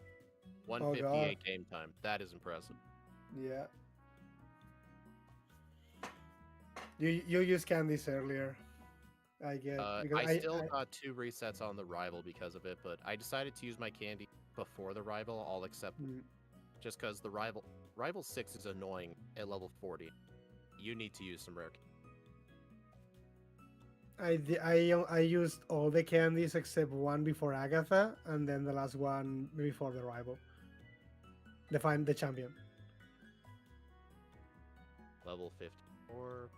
Oh, 158 game time. That is impressive. Yeah. You used candies earlier. I get. Because I still got 2 resets on the rival because of it, but I decided to use my candy before the rival, all except just because the rival 6 is annoying at level 40. You need to use some rare. I used all the candies except one before Agatha, and then the last one before the rival. The champion. Level 54.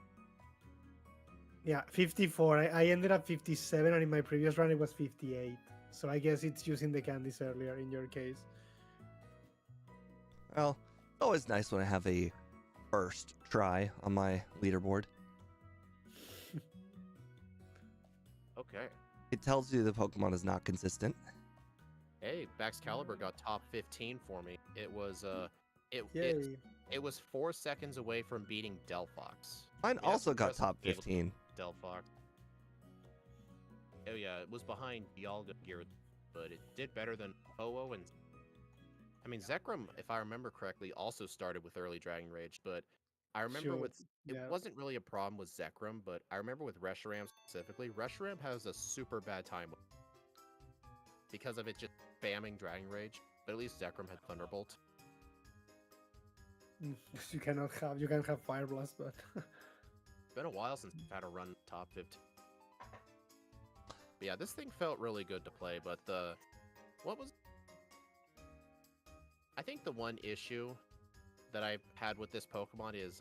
Yeah, 54. I ended up 57, and in my previous run it was 58. So I guess it's using the candies earlier in your case. Well, it's always nice when I have a first try on my leaderboard. Okay. It tells you the Pokemon is not consistent. Hey, Baxcalibur got top 15 for me. It was Yay. it was 4 seconds away from beating Delphox. Mine Yeah, also got impressive top to be able to 15. Delphox. Oh yeah, it was behind Dialga Gear, but it did better than Oo and. I mean, Zekrom, if I remember correctly, also started with early Dragon Rage, but I remember Sure, it yeah. wasn't really a problem with Zekrom, but I remember with Reshiram specifically, Reshiram has a super bad time with because of it just spamming Dragon Rage, but at least Zekrom had Thunderbolt. You can have Fire Blast, but It's been a while since I've had a run top 15. But yeah, this thing felt really good to play, but I think the one issue that I've had with this Pokemon is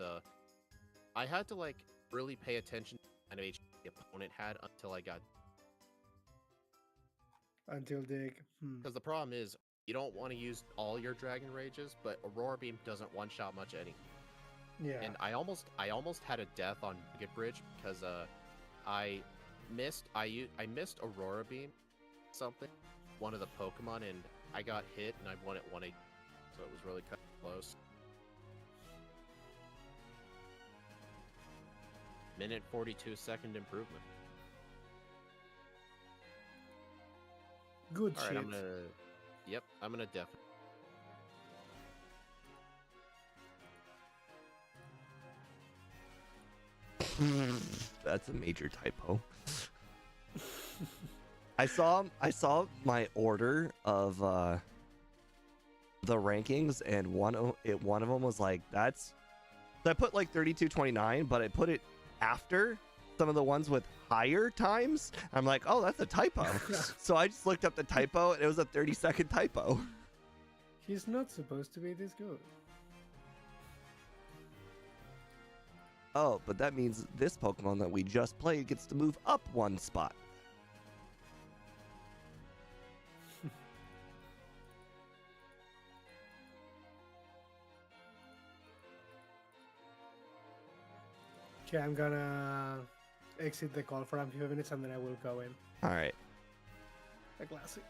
I had to like really pay attention to the kind of HP the opponent had until I got. until Dig. Because the problem is you don't want to use all your Dragon Rages, but Aurora Beam doesn't one-shot much any. Yeah. And I almost had a death on Nugget Bridge because I missed Aurora Beam something, one of the Pokemon, and I got hit and I won at 180. So it was really kind of close. Minute 42-second improvement. Good All shit. right, I'm gonna definitely. That's a major typo. I saw my order of the rankings, and one of them was like, that's. So I put like 32-29, but I put it after some of the ones with higher times. I'm like, oh, that's a typo. So I just looked up the typo, and it was a 30-second typo. He's not supposed to be this good. Oh, but that means this Pokemon that we just played gets to move up one spot. Okay, I'm gonna exit the call for a few minutes and then I will go in. All right. A classic.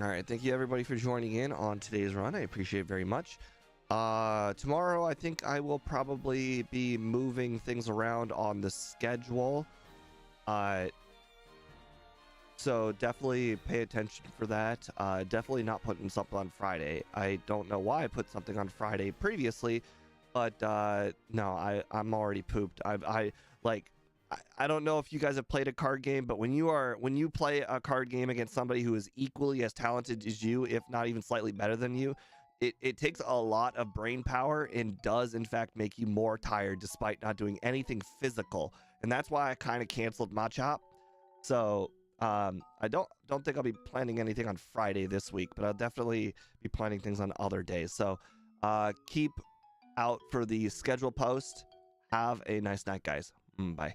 All right, thank you everybody for joining in on today's run. I appreciate it very much. Tomorrow I think I will probably be moving things around on the schedule. So definitely pay attention for that. Definitely not putting something on Friday. I don't know why I put something on Friday previously, but no, I'm already pooped. I don't know if you guys have played a card game, but when you play a card game against somebody who is equally as talented as you, if not even slightly better than you, it takes a lot of brain power and does in fact make you more tired despite not doing anything physical. And that's why I kind of canceled Machop. So I don't think I'll be planning anything on Friday this week, but I'll definitely be planning things on other days. So keep out for the schedule post. Have a nice night, guys. Bye.